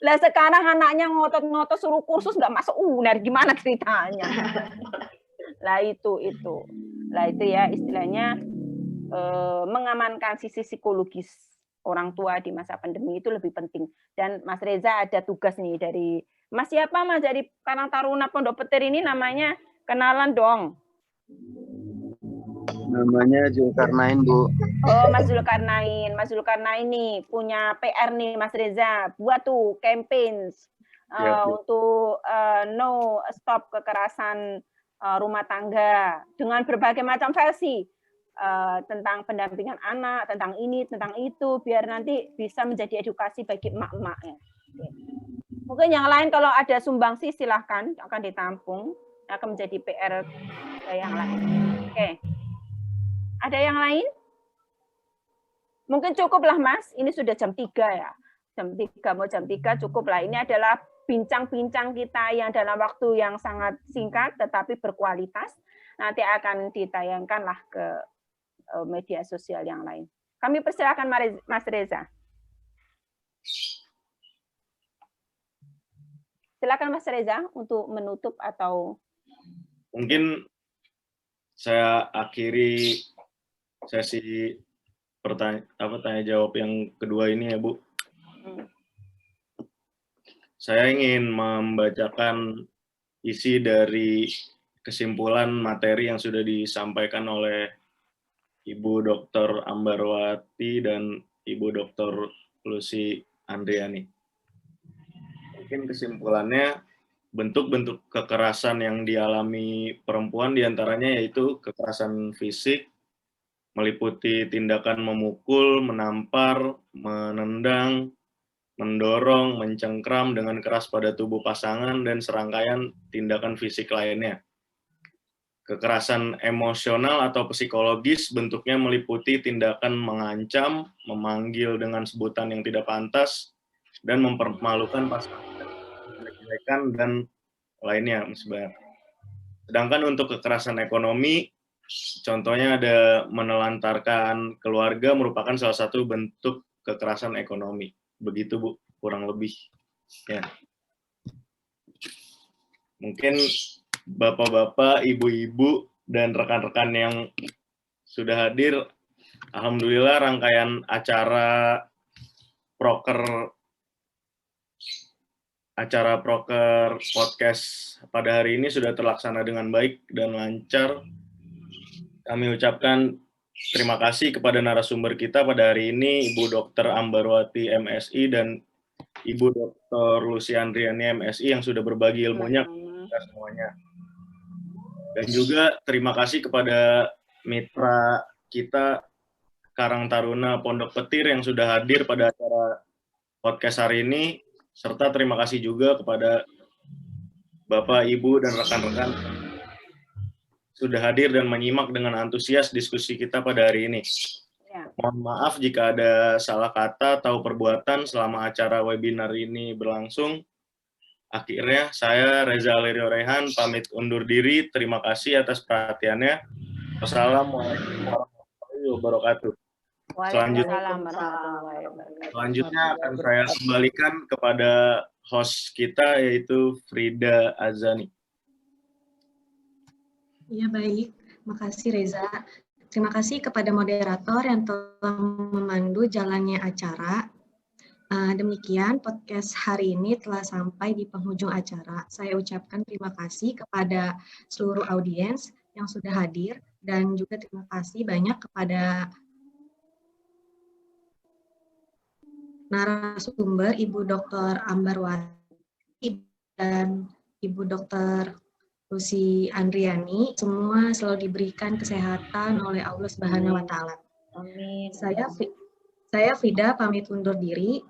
Lah sekarang anaknya ngotot-ngotot suruh kursus nggak masuk UNER, gimana ceritanya? Lah itu ya istilahnya mengamankan sisi psikologis orang tua di masa pandemi itu lebih penting. Dan Mas Reza ada tugas nih dari Mas siapa Mas dari Karang Taruna Pondok Petir ini namanya, kenalan dong. Namanya Zulkarnain, Bu. Oh, Mas Zulkarnain. Mas Zulkarnain nih punya PR nih, Mas Reza. Buat tuh campaigns Ya, Bu. untuk no stop kekerasan rumah tangga dengan berbagai macam versi tentang pendampingan anak, tentang ini, tentang itu, biar nanti bisa menjadi edukasi bagi emak-emaknya. Mungkin yang lain kalau ada sumbangsi silahkan, akan ditampung, akan menjadi PR yang lain. Oke. Ada yang lain? Mungkin cukuplah Mas, ini sudah jam 3 ya. Jam 3, mau jam 3 cukuplah. Ini adalah bincang-bincang kita yang dalam waktu yang sangat singkat tetapi berkualitas. Nanti akan ditayangkanlah ke media sosial yang lain. Kami persilakan Mas Reza. Silakan Mas Reza untuk menutup atau Mungkin saya akhiri sesi tanya jawab yang kedua ini ya, Bu. Saya ingin membacakan isi dari kesimpulan materi yang sudah disampaikan oleh Ibu Dr. Ambarwati dan Ibu Dr. Lucy Andriani. Mungkin kesimpulannya, bentuk-bentuk kekerasan yang dialami perempuan diantaranya yaitu kekerasan fisik, meliputi tindakan memukul, menampar, menendang, mendorong, mencengkram dengan keras pada tubuh pasangan, dan serangkaian tindakan fisik lainnya. Kekerasan emosional atau psikologis bentuknya meliputi tindakan mengancam, memanggil dengan sebutan yang tidak pantas, dan mempermalukan pasangan, menjelekan, dan lainnya. Sedangkan untuk kekerasan ekonomi, contohnya ada menelantarkan keluarga merupakan salah satu bentuk kekerasan ekonomi. Begitu, Bu, kurang lebih. Ya. Mungkin Bapak-bapak, Ibu-ibu, dan rekan-rekan yang sudah hadir, alhamdulillah rangkaian acara proker podcast pada hari ini sudah terlaksana dengan baik dan lancar. Kami ucapkan terima kasih kepada narasumber kita pada hari ini, Ibu Dr. Ambarwati MSI dan Ibu Dr. Lucy Andriani MSI yang sudah berbagi ilmunya kepada kita semuanya. Dan juga terima kasih kepada mitra kita Karang Taruna Pondok Petir yang sudah hadir pada acara podcast hari ini, serta terima kasih juga kepada Bapak, Ibu, dan rekan-rekan sudah hadir dan menyimak dengan antusias diskusi kita pada hari ini. Mohon maaf jika ada salah kata atau perbuatan selama acara webinar ini berlangsung. Akhirnya, saya Reza Alerio Rehan pamit undur diri. Terima kasih atas perhatiannya. Wassalamualaikum warahmatullahi wabarakatuh. Selanjutnya akan saya kembalikan kepada host kita, yaitu Frida Azani. Ya, baik. Makasih Reza. Terima kasih kepada moderator yang telah memandu jalannya acara. Demikian podcast hari ini telah sampai di penghujung acara. Saya ucapkan terima kasih kepada seluruh audiens yang sudah hadir dan juga terima kasih banyak kepada narasumber Ibu Dr. Ambarwati dan Ibu Dr. Lucy Andriani. Semua selalu diberikan kesehatan oleh Allah Subhanahu wa Ta'ala. Amin. Saya Frida pamit undur diri.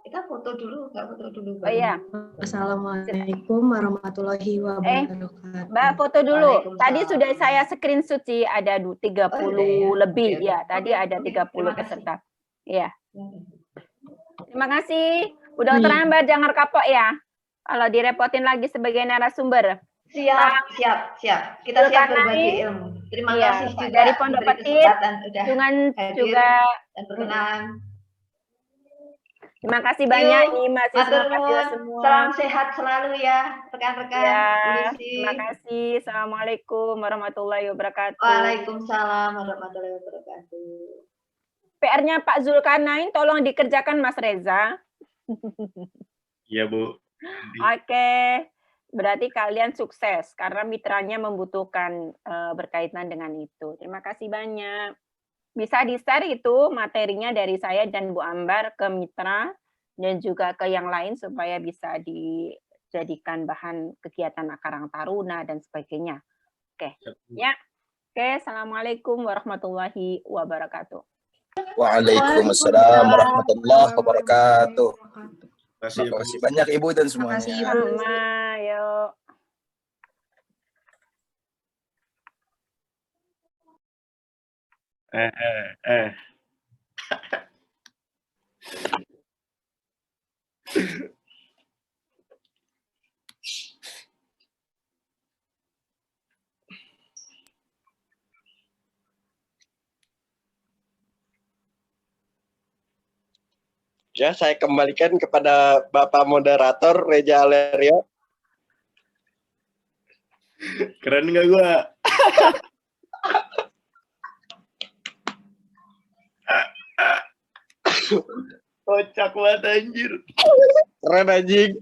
Kita foto dulu, nggak foto dulu. Oh iya. Wassalamualaikum warahmatullahi wabarakatuh. Mbak foto dulu. Tadi sudah saya screenshot sih, ada 30 lebih. Ya, tadi ada 30 peserta. Iya. Terima kasih. Udah terlambat, jangan kapok ya. Kalau direpotin lagi sebagai narasumber. Siap. Kita siap berbagi ilmu. Terima kasih juga dari Pondok Petir dengan juga dan berkenan. Terima kasih banyak nih Mas semua. Salam sehat selalu ya rekan-rekan. Ya, terima kasih. Assalamualaikum warahmatullahi wabarakatuh. Waalaikumsalam warahmatullahi wabarakatuh. PR-nya Pak Zulkarnain tolong dikerjakan Mas Reza. Iya, Bu. Oke. berarti kalian sukses karena mitranya membutuhkan berkaitan dengan itu. Terima kasih banyak. Bisa di-share itu materinya dari saya dan Bu Ambar ke mitra dan juga ke yang lain supaya bisa dijadikan bahan kegiatan Karang Taruna dan sebagainya. Oke. Ya. Oke, Assalamualaikum warahmatullahi wabarakatuh. Waalaikumsalam warahmatullahi wabarakatuh. Terima Terima kasih banyak Ibu dan semuanya. Sama, yuk. Ya, saya kembalikan kepada Bapak Moderator Reza Alerio. Keren nggak gua? Kocak banget anjir. Keren anjing.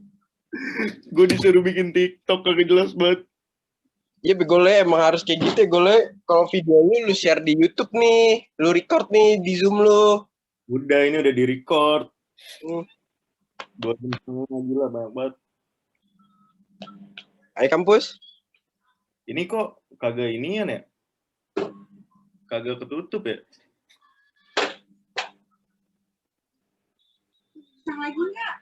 Gue disuruh bikin TikTok kagak jelas banget. Ya begole emang harus kayak gitu ya gole. Kalau video lu share di YouTube nih, lu record nih di Zoom lu. Udah ini udah di-record. 2 jam setengah gila banyak banget. Ayo kampus. Ini kok kagak inian ya? Kagak ketutup ya? Lagi nggak?